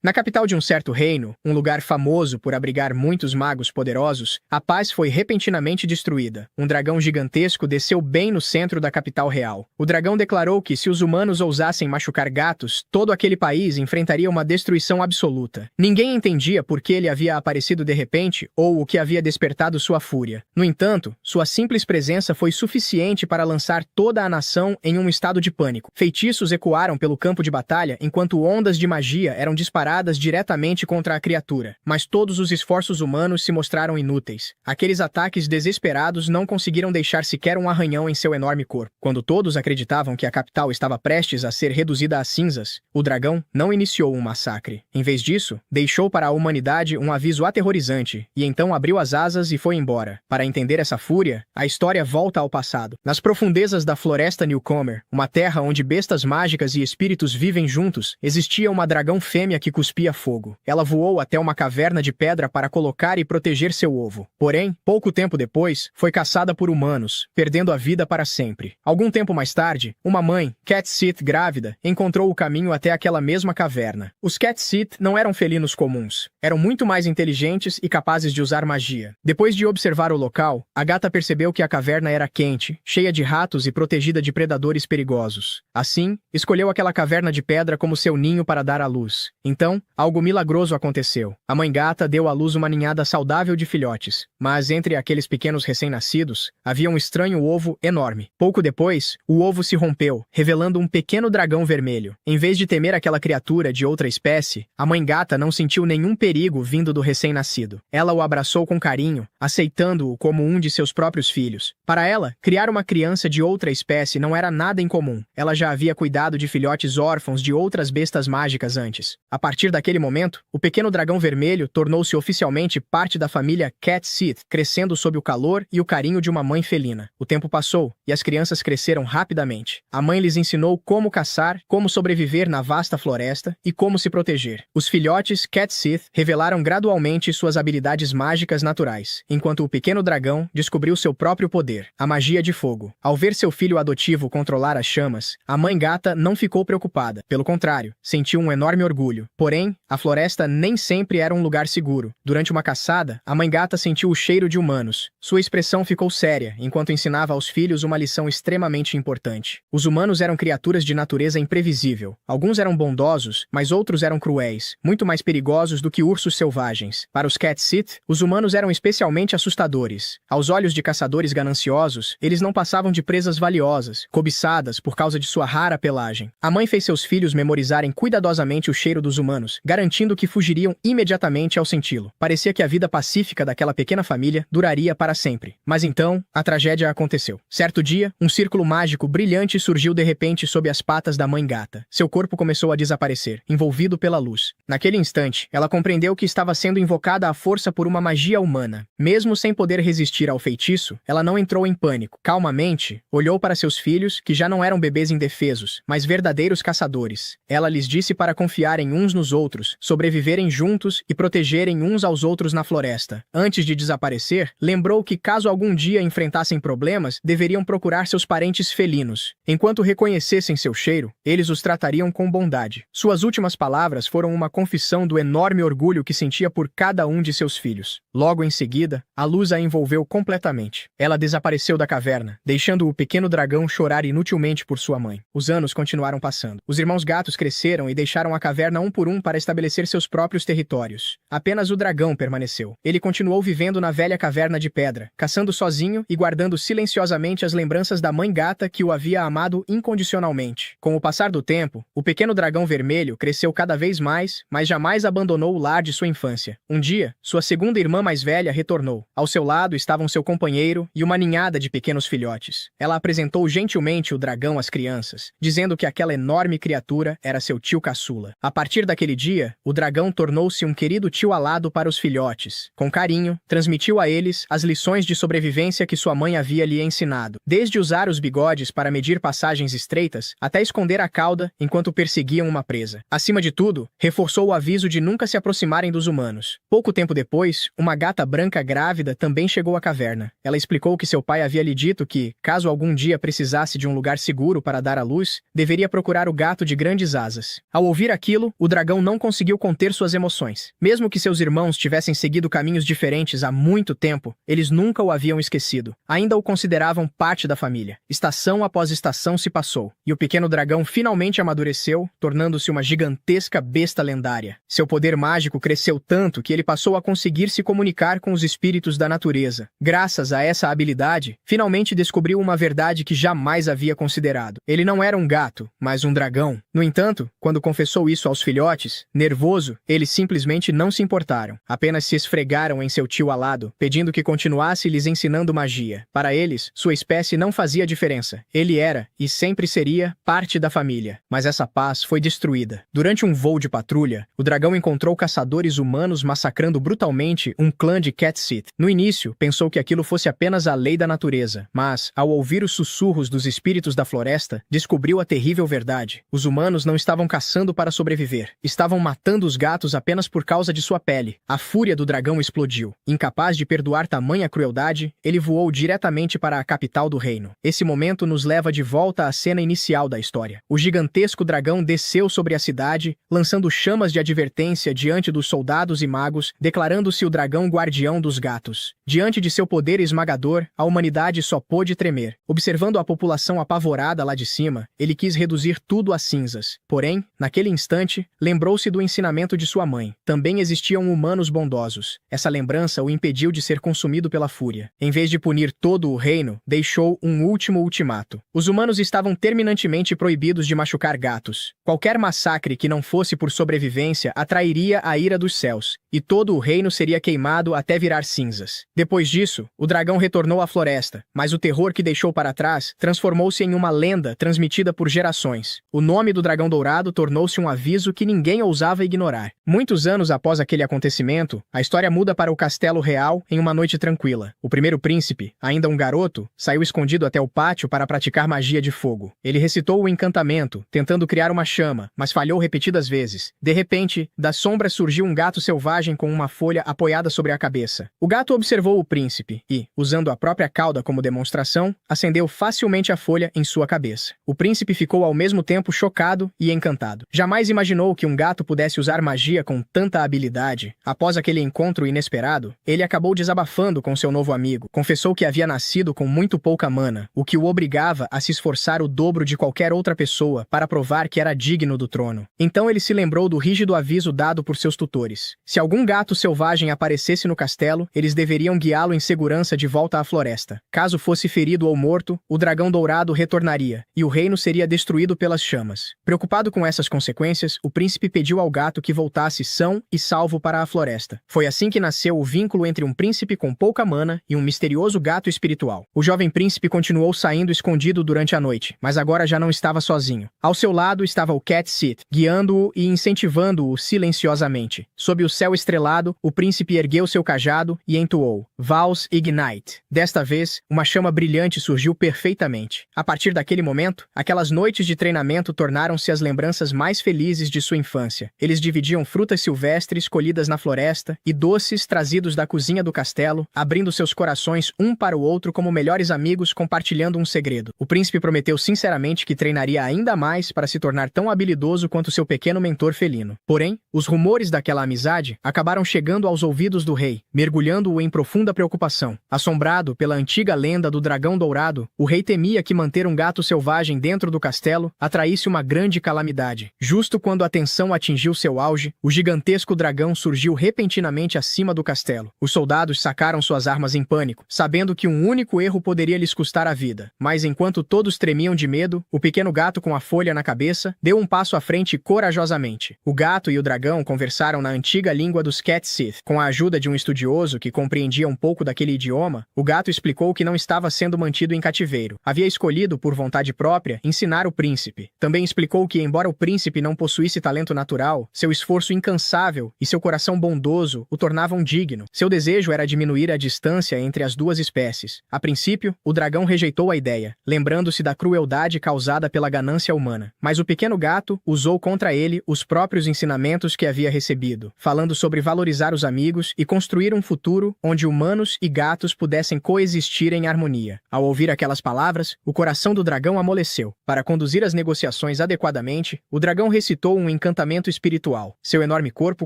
Na capital de um certo reino, um lugar famoso por abrigar muitos magos poderosos, a paz foi repentinamente destruída. Um dragão gigantesco desceu bem no centro da capital real. O dragão declarou que se os humanos ousassem machucar gatos, todo aquele país enfrentaria uma destruição absoluta. Ninguém entendia por que ele havia aparecido de repente ou o que havia despertado sua fúria. No entanto, sua simples presença foi suficiente para lançar toda a nação em um estado de pânico. Feitiços ecoaram pelo campo de batalha enquanto ondas de magia eram disparadas diretamente contra a criatura. Mas todos os esforços humanos se mostraram inúteis. Aqueles ataques desesperados não conseguiram deixar sequer um arranhão em seu enorme corpo. Quando todos acreditavam que a capital estava prestes a ser reduzida a cinzas, o dragão não iniciou um massacre. Em vez disso, deixou para a humanidade um aviso aterrorizante, e então abriu as asas e foi embora. Para entender essa fúria, a história volta ao passado. Nas profundezas da Floresta Newcomer, uma terra onde bestas mágicas e espíritos vivem juntos, existia uma dragão fêmea que cuspia fogo. Ela voou até uma caverna de pedra para colocar e proteger seu ovo. Porém, pouco tempo depois, foi caçada por humanos, perdendo a vida para sempre. Algum tempo mais tarde, uma mãe, Cat Sith grávida, encontrou o caminho até aquela mesma caverna. Os Cat Sith não eram felinos comuns. Eram muito mais inteligentes e capazes de usar magia. Depois de observar o local, a gata percebeu que a caverna era quente, cheia de ratos e protegida de predadores perigosos. Assim, escolheu aquela caverna de pedra como seu ninho para dar à luz. Então, algo milagroso aconteceu. A mãe gata deu à luz uma ninhada saudável de filhotes, mas entre aqueles pequenos recém-nascidos, havia um estranho ovo enorme. Pouco depois, o ovo se rompeu, revelando um pequeno dragão vermelho. Em vez de temer aquela criatura de outra espécie, a mãe gata não sentiu nenhum perigo vindo do recém-nascido. Ela o abraçou com carinho, aceitando-o como um de seus próprios filhos. Para ela, criar uma criança de outra espécie não era nada incomum. Ela já havia cuidado de filhotes órfãos de outras bestas mágicas antes. A partir daquele momento, o pequeno dragão vermelho tornou-se oficialmente parte da família Cat Sith, crescendo sob o calor e o carinho de uma mãe felina. O tempo passou, e as crianças cresceram rapidamente. A mãe lhes ensinou como caçar, como sobreviver na vasta floresta e como se proteger. Os filhotes Cat Sith revelaram gradualmente suas habilidades mágicas naturais, enquanto o pequeno dragão descobriu seu próprio poder, a magia de fogo. Ao ver seu filho adotivo controlar as chamas, a mãe gata não ficou preocupada. Pelo contrário, sentiu um enorme orgulho. Porém, a floresta nem sempre era um lugar seguro. Durante uma caçada, a mãe gata sentiu o cheiro de humanos. Sua expressão ficou séria, enquanto ensinava aos filhos uma lição extremamente importante. Os humanos eram criaturas de natureza imprevisível. Alguns eram bondosos, mas outros eram cruéis, muito mais perigosos do que ursos selvagens. Para os Cat Sith, os humanos eram especialmente assustadores. Aos olhos de caçadores gananciosos, eles não passavam de presas valiosas, cobiçadas por causa de sua rara pelagem. A mãe fez seus filhos memorizarem cuidadosamente o cheiro dos humanos, garantindo que fugiriam imediatamente ao senti-lo. Parecia que a vida pacífica daquela pequena família duraria para sempre. Mas então, a tragédia aconteceu. Certo dia, um círculo mágico brilhante surgiu de repente sob as patas da mãe gata. Seu corpo começou a desaparecer, envolvido pela luz. Naquele instante, ela compreendeu que estava sendo invocada à força por uma magia humana. Mesmo sem poder resistir ao feitiço, ela não entrou em pânico. Calmamente, olhou para seus filhos, que já não eram bebês indefesos, mas verdadeiros caçadores. Ela lhes disse para confiarem uns nos outros, sobreviverem juntos e protegerem uns aos outros na floresta. Antes de desaparecer, lembrou que caso algum dia enfrentassem problemas, deveriam procurar seus parentes felinos. Enquanto reconhecessem seu cheiro, eles os tratariam com bondade. Suas últimas palavras foram uma confissão do enorme orgulho que sentia por cada um de seus filhos. Logo em seguida, a luz a envolveu completamente. Ela desapareceu da caverna, deixando o pequeno dragão chorar inutilmente por sua mãe. Os anos continuaram passando. Os irmãos gatos cresceram e deixaram a caverna um por um para estabelecer seus próprios territórios. Apenas o dragão permaneceu. Ele continuou vivendo na velha caverna de pedra, caçando sozinho e guardando silenciosamente as lembranças da mãe gata que o havia amado incondicionalmente. Com o passar do tempo, o pequeno dragão vermelho cresceu cada vez mais, mas jamais abandonou o lar de sua infância. Um dia, sua segunda irmã mais velha retornou. Ao seu lado estavam seu companheiro e uma ninhada de pequenos filhotes. Ela apresentou gentilmente o dragão às crianças, dizendo que aquela enorme criatura era seu tio caçula. A partir daquele dia, o dragão tornou-se um querido tio alado para os filhotes. Com carinho, transmitiu a eles as lições de sobrevivência que sua mãe havia lhe ensinado, desde usar os bigodes para medir passagens estreitas, até esconder a cauda enquanto perseguiam uma presa. Acima de tudo, reforçou o aviso de nunca se aproximarem dos humanos. Pouco tempo depois, uma gata branca grávida também chegou à caverna. Ela explicou que seu pai havia lhe dito que, caso algum dia precisasse de um lugar seguro para dar à luz, deveria procurar o gato de grandes asas. Ao ouvir aquilo, o dragão dragão não conseguiu conter suas emoções. Mesmo que seus irmãos tivessem seguido caminhos diferentes há muito tempo, eles nunca o haviam esquecido. Ainda o consideravam parte da família. Estação após estação se passou, e o pequeno dragão finalmente amadureceu, tornando-se uma gigantesca besta lendária. Seu poder mágico cresceu tanto que ele passou a conseguir se comunicar com os espíritos da natureza. Graças a essa habilidade, finalmente descobriu uma verdade que jamais havia considerado. Ele não era um gato, mas um dragão. No entanto, quando confessou isso aos filhotes, nervoso, eles simplesmente não se importaram. Apenas se esfregaram em seu tio alado, pedindo que continuasse lhes ensinando magia. Para eles, sua espécie não fazia diferença. Ele era, e sempre seria, parte da família. Mas essa paz foi destruída. Durante um voo de patrulha, o dragão encontrou caçadores humanos massacrando brutalmente um clã de Cat Sith. No início, pensou que aquilo fosse apenas a lei da natureza, mas, ao ouvir os sussurros dos espíritos da floresta, descobriu a terrível verdade. Os humanos não estavam caçando para sobreviver. Estavam matando os gatos apenas por causa de sua pele. A fúria do dragão explodiu. Incapaz de perdoar tamanha crueldade, ele voou diretamente para a capital do reino. Esse momento nos leva de volta à cena inicial da história. O gigantesco dragão desceu sobre a cidade, lançando chamas de advertência diante dos soldados e magos, declarando-se o dragão guardião dos gatos. Diante de seu poder esmagador, a humanidade só pôde tremer. Observando a população apavorada lá de cima, ele quis reduzir tudo a cinzas. Porém, naquele instante, lembrou-se do ensinamento de sua mãe. Também existiam humanos bondosos. Essa lembrança o impediu de ser consumido pela fúria. Em vez de punir todo o reino, deixou um último ultimato. Os humanos estavam terminantemente proibidos de machucar gatos. Qualquer massacre que não fosse por sobrevivência atrairia a ira dos céus, e todo o reino seria queimado até virar cinzas. Depois disso, o dragão retornou à floresta, mas o terror que deixou para trás transformou-se em uma lenda transmitida por gerações. O nome do dragão dourado tornou-se um aviso que ninguém ousava ignorar. Muitos anos após aquele acontecimento, a história muda para o castelo real em uma noite tranquila. O primeiro príncipe, ainda um garoto, saiu escondido até o pátio para praticar magia de fogo. Ele recitou o encantamento, tentando criar uma chama, mas falhou repetidas vezes. De repente, das sombras surgiu um gato selvagem com uma folha apoiada sobre a cabeça. O gato observou o príncipe e, usando a própria cauda como demonstração, acendeu facilmente a folha em sua cabeça. O príncipe ficou ao mesmo tempo chocado e encantado. Jamais imaginou que um gato pudesse usar magia com tanta habilidade. Após aquele encontro inesperado, ele acabou desabafando com seu novo amigo. Confessou que havia nascido com muito pouca mana, o que o obrigava a se esforçar o dobro de qualquer outra pessoa para provar que era digno do trono. Então ele se lembrou do rígido aviso dado por seus tutores. Se algum gato selvagem aparecesse no castelo, eles deveriam guiá-lo em segurança de volta à floresta. Caso fosse ferido ou morto, o dragão dourado retornaria, e o reino seria destruído pelas chamas. Preocupado com essas consequências, o príncipe pediu ao gato que voltasse são e salvo para a floresta. Foi assim que nasceu o vínculo entre um príncipe com pouca mana e um misterioso gato espiritual. O jovem príncipe continuou saindo escondido durante a noite, mas agora já não estava sozinho. Ao seu lado estava o Cat Sith, guiando-o e incentivando-o silenciosamente. Sob o céu estrelado, o príncipe ergueu seu cajado e entoou Vals Ignite. Desta vez, uma chama brilhante surgiu perfeitamente. A partir daquele momento, aquelas noites de treinamento tornaram-se as lembranças mais felizes de sua infância. Eles dividiam frutas silvestres colhidas na floresta e doces trazidos da cozinha do castelo, abrindo seus corações um para o outro como melhores amigos compartilhando um segredo. O príncipe prometeu sinceramente que treinaria ainda mais para se tornar tão habilidoso quanto seu pequeno mentor felino. Porém, os rumores daquela amizade acabaram chegando aos ouvidos do rei, mergulhando-o em profunda preocupação. Assombrado pela antiga lenda do dragão dourado, o rei temia que manter um gato selvagem dentro do castelo atraísse uma grande calamidade. Justo quando a tensão atingiu seu auge, o gigantesco dragão surgiu repentinamente acima do castelo. Os soldados sacaram suas armas em pânico, sabendo que um único erro poderia lhes custar a vida. Mas enquanto todos tremiam de medo, o pequeno gato com a folha na cabeça deu um passo à frente corajosamente. O gato e o dragão conversaram na antiga língua dos Cat Sith. Com a ajuda de um estudioso que compreendia um pouco daquele idioma, o gato explicou que não estava sendo mantido em cativeiro. Havia escolhido, por vontade própria, ensinar o príncipe. Também explicou que, embora o príncipe não possuísse talento natural, seu esforço incansável e seu coração bondoso o tornavam digno. Seu desejo era diminuir a distância entre as duas espécies. A princípio, o dragão rejeitou a ideia, lembrando-se da crueldade causada pela ganância humana. Mas o pequeno gato usou contra ele os próprios ensinamentos que havia recebido, falando sobre valorizar os amigos e construir um futuro onde humanos e gatos pudessem coexistir em harmonia. Ao ouvir aquelas palavras, o coração do dragão amoleceu. Para conduzir as negociações adequadamente, o dragão recitou um encantamento espiritual. Seu enorme corpo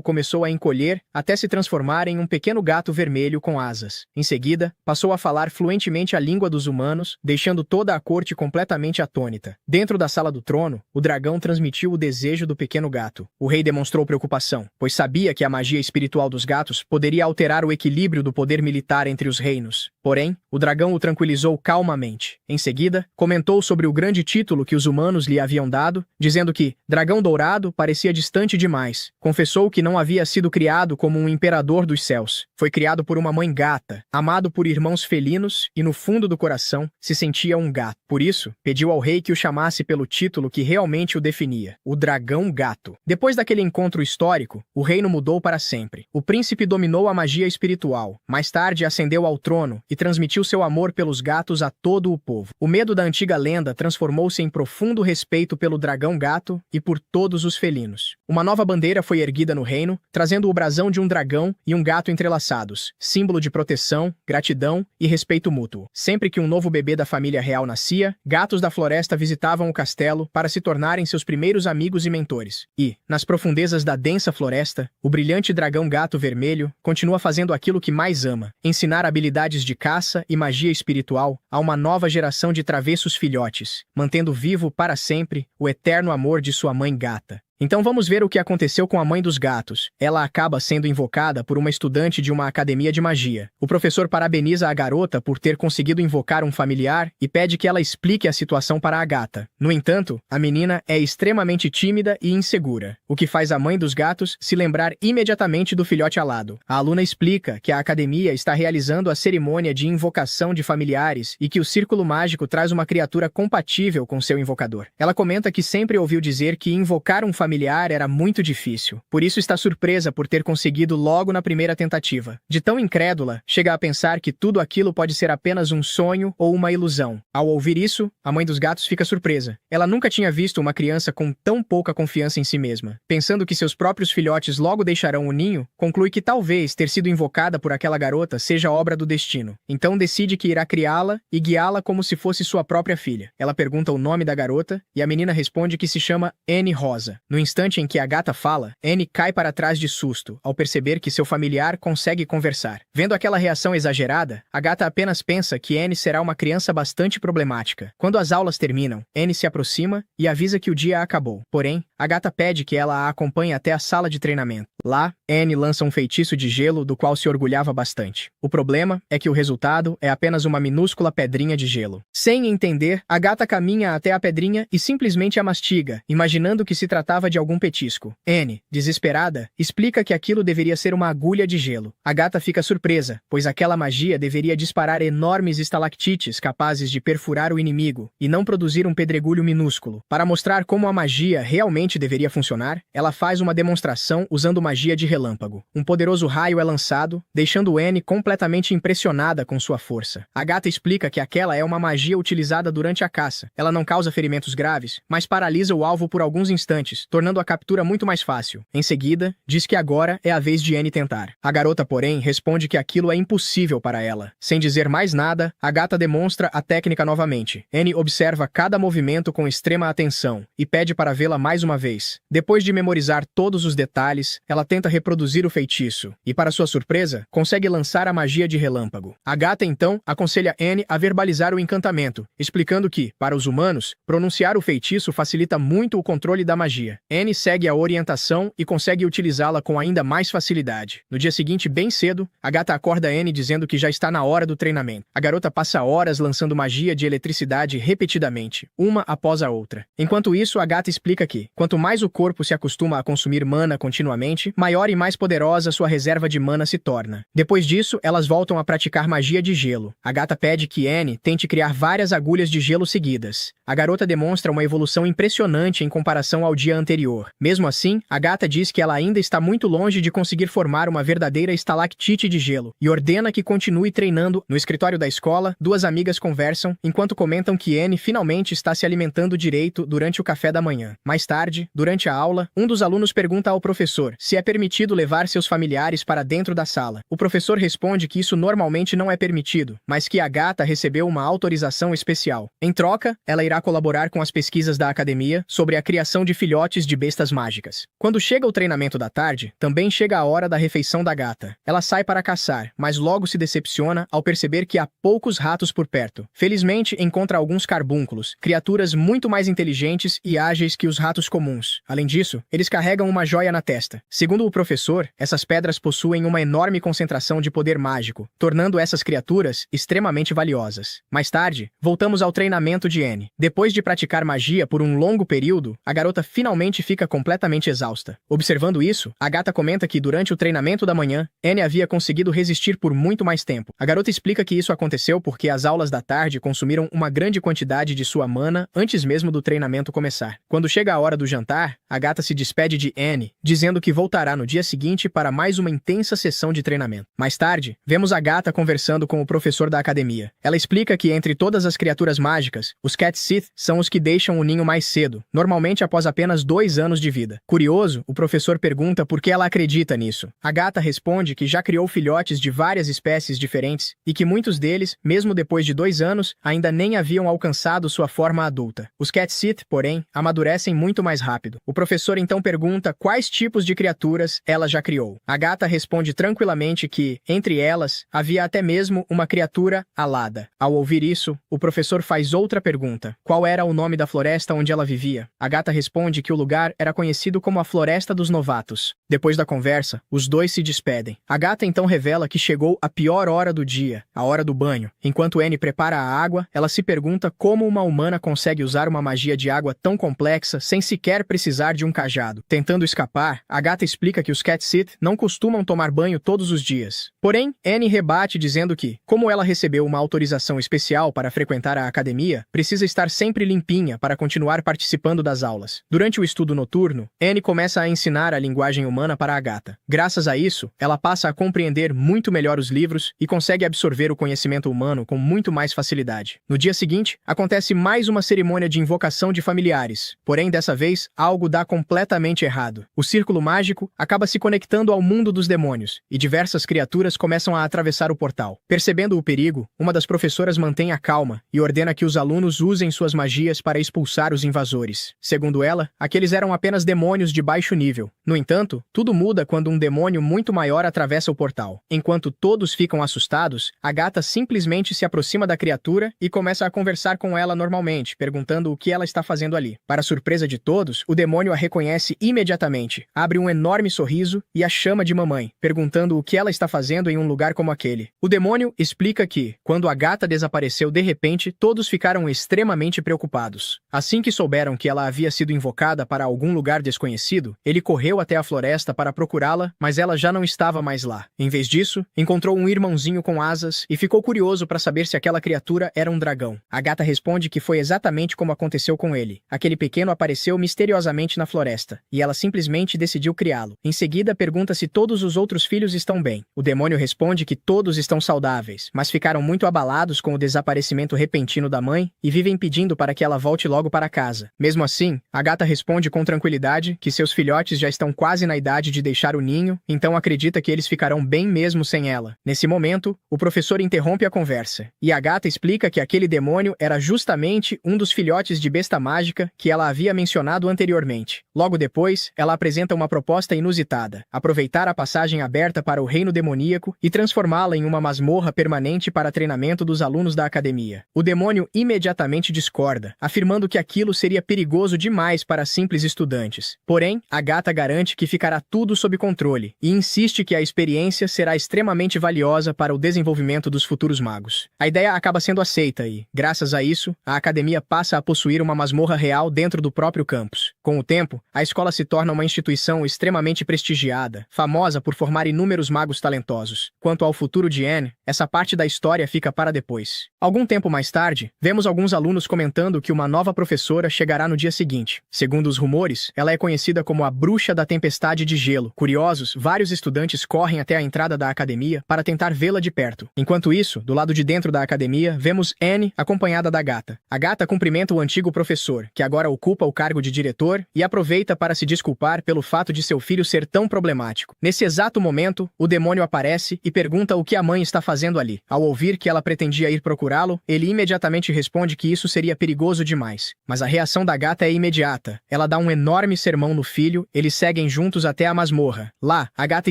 começou a encolher até se transformar em um pequeno gato vermelho com asas. Em seguida, passou a falar fluentemente a língua dos humanos, deixando toda a corte completamente atônita. Dentro da sala do trono, o dragão transmitiu o desejo do pequeno gato. O rei demonstrou preocupação, pois sabia que a magia espiritual dos gatos poderia alterar o equilíbrio do poder militar entre os reinos. Porém, o dragão o tranquilizou calmamente. Em seguida, comentou sobre o grande título que os humanos lhe haviam dado, dizendo que Dragão Dourado parecia distante demais. Confessou que não havia sido criado como um imperador dos céus. Foi criado por uma mãe gata, amado por irmãos felinos e, no fundo do coração, se sentia um gato. Por isso, pediu ao rei que o chamasse pelo título que realmente o definia, o Dragão Gato. Depois daquele encontro histórico, o reino mudou para sempre. O príncipe dominou a magia espiritual. Mais tarde, ascendeu ao trono e transmitiu seu amor pelos gatos a todo o povo. O medo da antiga lenda transformou-se em profundo respeito pelo dragão gato e por todos os felinos. Uma nova bandeira foi erguida no reino, trazendo o brasão de um dragão e um gato entrelaçados, símbolo de proteção, gratidão e respeito mútuo. Sempre que um novo bebê da família real nascia, gatos da floresta visitavam o castelo para se tornarem seus primeiros amigos e mentores. E, nas profundezas da densa floresta, o brilhante dragão gato vermelho continua fazendo aquilo que mais ama: ensinar habilidades de caça e magia espiritual a uma nova geração de travessos filhotes, mantendo vivo para sempre o eterno amor de sua mãe gata. Então vamos ver o que aconteceu com a mãe dos gatos. Ela acaba sendo invocada por uma estudante de uma academia de magia. O professor parabeniza a garota por ter conseguido invocar um familiar e pede que ela explique a situação para a gata. No entanto, a menina é extremamente tímida e insegura, o que faz a mãe dos gatos se lembrar imediatamente do filhote alado. A aluna explica que a academia está realizando a cerimônia de invocação de familiares e que o círculo mágico traz uma criatura compatível com seu invocador. Ela comenta que sempre ouviu dizer que invocar um familiar era muito difícil, por isso está surpresa por ter conseguido logo na primeira tentativa. De tão incrédula, chega a pensar que tudo aquilo pode ser apenas um sonho ou uma ilusão. Ao ouvir isso, a mãe dos gatos fica surpresa. Ela nunca tinha visto uma criança com tão pouca confiança em si mesma. Pensando que seus próprios filhotes logo deixarão o ninho, conclui que talvez ter sido invocada por aquela garota seja obra do destino. Então decide que irá criá-la e guiá-la como se fosse sua própria filha. Ela pergunta o nome da garota e a menina responde que se chama Anne Rosa. No instante em que a gata fala, Anne cai para trás de susto, ao perceber que seu familiar consegue conversar. Vendo aquela reação exagerada, a gata apenas pensa que Anne será uma criança bastante problemática. Quando as aulas terminam, Anne se aproxima e avisa que o dia acabou. Porém, a gata pede que ela a acompanhe até a sala de treinamento. Lá, Anne lança um feitiço de gelo do qual se orgulhava bastante. O problema é que o resultado é apenas uma minúscula pedrinha de gelo. Sem entender, a gata caminha até a pedrinha e simplesmente a mastiga, imaginando que se tratava de algum petisco. Anne, desesperada, explica que aquilo deveria ser uma agulha de gelo. A gata fica surpresa, pois aquela magia deveria disparar enormes estalactites capazes de perfurar o inimigo e não produzir um pedregulho minúsculo. Para mostrar como a magia realmente deveria funcionar, ela faz uma demonstração usando magia de relâmpago. Um poderoso raio é lançado, deixando Anne completamente impressionada com sua força. A gata explica que aquela é uma magia utilizada durante a caça. Ela não causa ferimentos graves, mas paralisa o alvo por alguns instantes, tornando a captura muito mais fácil. Em seguida, diz que agora é a vez de Anne tentar. A garota, porém, responde que aquilo é impossível para ela. Sem dizer mais nada, a gata demonstra a técnica novamente. Anne observa cada movimento com extrema atenção e pede para vê-la mais uma vez. Depois de memorizar todos os detalhes, ela tenta reproduzir o feitiço e, para sua surpresa, consegue lançar a magia de relâmpago. A gata, então, aconselha Anne a verbalizar o encantamento, explicando que, para os humanos, pronunciar o feitiço facilita muito o controle da magia. Anne segue a orientação e consegue utilizá-la com ainda mais facilidade. No dia seguinte, bem cedo, a gata acorda Anne dizendo que já está na hora do treinamento. A garota passa horas lançando magia de eletricidade repetidamente, uma após a outra. Enquanto isso, a gata explica que, quanto mais o corpo se acostuma a consumir mana continuamente, maior e mais poderosa sua reserva de mana se torna. Depois disso, elas voltam a praticar magia de gelo. A gata pede que Anne tente criar várias agulhas de gelo seguidas. A garota demonstra uma evolução impressionante em comparação ao dia anterior. inferior. Mesmo assim, Agatha diz que ela ainda está muito longe de conseguir formar uma verdadeira estalactite de gelo e ordena que continue treinando. No escritório da escola, duas amigas conversam enquanto comentam que Anne finalmente está se alimentando direito durante o café da manhã. Mais tarde, durante a aula, um dos alunos pergunta ao professor se é permitido levar seus familiares para dentro da sala. O professor responde que isso normalmente não é permitido, mas que Agatha recebeu uma autorização especial. Em troca, ela irá colaborar com as pesquisas da academia sobre a criação de filhotes de bestas mágicas. Quando chega o treinamento da tarde, também chega a hora da refeição da gata. Ela sai para caçar, mas logo se decepciona ao perceber que há poucos ratos por perto. Felizmente, encontra alguns carbúnculos, criaturas muito mais inteligentes e ágeis que os ratos comuns. Além disso, eles carregam uma joia na testa. Segundo o professor, essas pedras possuem uma enorme concentração de poder mágico, tornando essas criaturas extremamente valiosas. Mais tarde, voltamos ao treinamento de Anne. Depois de praticar magia por um longo período, a garota finalmente fica completamente exausta. Observando isso, Agatha comenta que durante o treinamento da manhã, Anne havia conseguido resistir por muito mais tempo. A garota explica que isso aconteceu porque as aulas da tarde consumiram uma grande quantidade de sua mana antes mesmo do treinamento começar. Quando chega a hora do jantar, Agatha se despede de Anne, dizendo que voltará no dia seguinte para mais uma intensa sessão de treinamento. Mais tarde, vemos Agatha conversando com o professor da academia. Ela explica que entre todas as criaturas mágicas, os Cat Sith são os que deixam o ninho mais cedo, normalmente após apenas 2 anos de vida. Curioso, o professor pergunta por que ela acredita nisso. Agatha responde que já criou filhotes de várias espécies diferentes e que muitos deles, mesmo depois de 2 anos, ainda nem haviam alcançado sua forma adulta. Os Cat Sith, porém, amadurecem muito mais rápido. O professor então pergunta quais tipos de criaturas ela já criou. Agatha responde tranquilamente que, entre elas, havia até mesmo uma criatura alada. Ao ouvir isso, o professor faz outra pergunta. Qual era o nome da floresta onde ela vivia? Agatha responde que o lugar era conhecido como a Floresta dos Novatos. Depois da conversa, os dois se despedem. Agatha então revela que chegou a pior hora do dia, a hora do banho. Enquanto Anne prepara a água, ela se pergunta como uma humana consegue usar uma magia de água tão complexa sem sequer precisar de um cajado. Tentando escapar, Agatha explica que os Cat Sith não costumam tomar banho todos os dias. Porém, Anne rebate dizendo que, como ela recebeu uma autorização especial para frequentar a academia, precisa estar sempre limpinha para continuar participando das aulas. Durante o estudo noturno, Anne começa a ensinar a linguagem humana para Agatha. Graças a isso, ela passa a compreender muito melhor os livros e consegue absorver o conhecimento humano com muito mais facilidade. No dia seguinte, acontece mais uma cerimônia de invocação de familiares. Porém, dessa vez, algo dá completamente errado. O círculo mágico acaba se conectando ao mundo dos demônios, e diversas criaturas começam a atravessar o portal. Percebendo o perigo, uma das professoras mantém a calma e ordena que os alunos usem suas magias para expulsar os invasores. Segundo ela, aqueles eram apenas demônios de baixo nível. No entanto, tudo muda quando um demônio muito maior atravessa o portal. Enquanto todos ficam assustados, Agatha simplesmente se aproxima da criatura e começa a conversar com ela normalmente, perguntando o que ela está fazendo ali. Para surpresa de todos, o demônio a reconhece imediatamente, abre um enorme sorriso e a chama de mamãe, perguntando o que ela está fazendo em um lugar como aquele. O demônio explica que, quando Agatha desapareceu de repente, todos ficaram extremamente preocupados. Assim que souberam que ela havia sido invocada para algum lugar desconhecido, ele correu até a floresta para procurá-la, mas ela já não estava mais lá. Em vez disso, encontrou um irmãozinho com asas e ficou curioso para saber se aquela criatura era um dragão. Agatha responde que foi exatamente como aconteceu com ele. Aquele pequeno apareceu misteriosamente na floresta, e ela simplesmente decidiu criá-lo. Em seguida, pergunta se todos os outros filhos estão bem. O demônio responde que todos estão saudáveis, mas ficaram muito abalados com o desaparecimento repentino da mãe e vivem pedindo para que ela volte logo para casa. Mesmo assim, Agatha responde com tranquilidade que seus filhotes já estão quase na idade de deixar o ninho, então acredita que eles ficarão bem mesmo sem ela. Nesse momento, o professor interrompe a conversa, e Agatha explica que aquele demônio era justamente um dos filhotes de besta mágica que ela havia mencionado anteriormente. Logo depois, ela apresenta uma proposta inusitada: aproveitar a passagem aberta para o reino demoníaco e transformá-la em uma masmorra permanente para treinamento dos alunos da academia. O demônio imediatamente discorda, afirmando que aquilo seria perigoso demais para simples estudantes. Porém, Agatha garante que ficará tudo sob controle e insiste que a experiência será extremamente valiosa para o desenvolvimento dos futuros magos. A ideia acaba sendo aceita e, graças a isso, a academia passa a possuir uma masmorra real dentro do próprio campus. Com o tempo, a escola se torna uma instituição extremamente prestigiada, famosa por formar inúmeros magos talentosos. Quanto ao futuro de Anne, essa parte da história fica para depois. Algum tempo mais tarde, vemos alguns alunos comentando que uma nova professora chegará no dia seguinte. Segundo os rumores, ela é conhecida como a Bruxa da Tempestade de Gelo. Curiosos, vários estudantes correm até a entrada da academia para tentar vê-la de perto. Enquanto isso, do lado de dentro da academia, vemos Anne acompanhada da gata. A gata cumprimenta o antigo professor, que agora ocupa o cargo de diretor, e aproveita para se desculpar pelo fato de seu filho ser tão problemático. Nesse exato momento, o demônio aparece e pergunta o que a mãe está fazendo ali. Ao ouvir que ela pretendia ir procurá-lo, ele imediatamente responde que isso seria perigoso demais. Mas a reação da gata é imediata. Ela dá um enorme sermão no filho, eles seguem juntos até a masmorra. Lá, a gata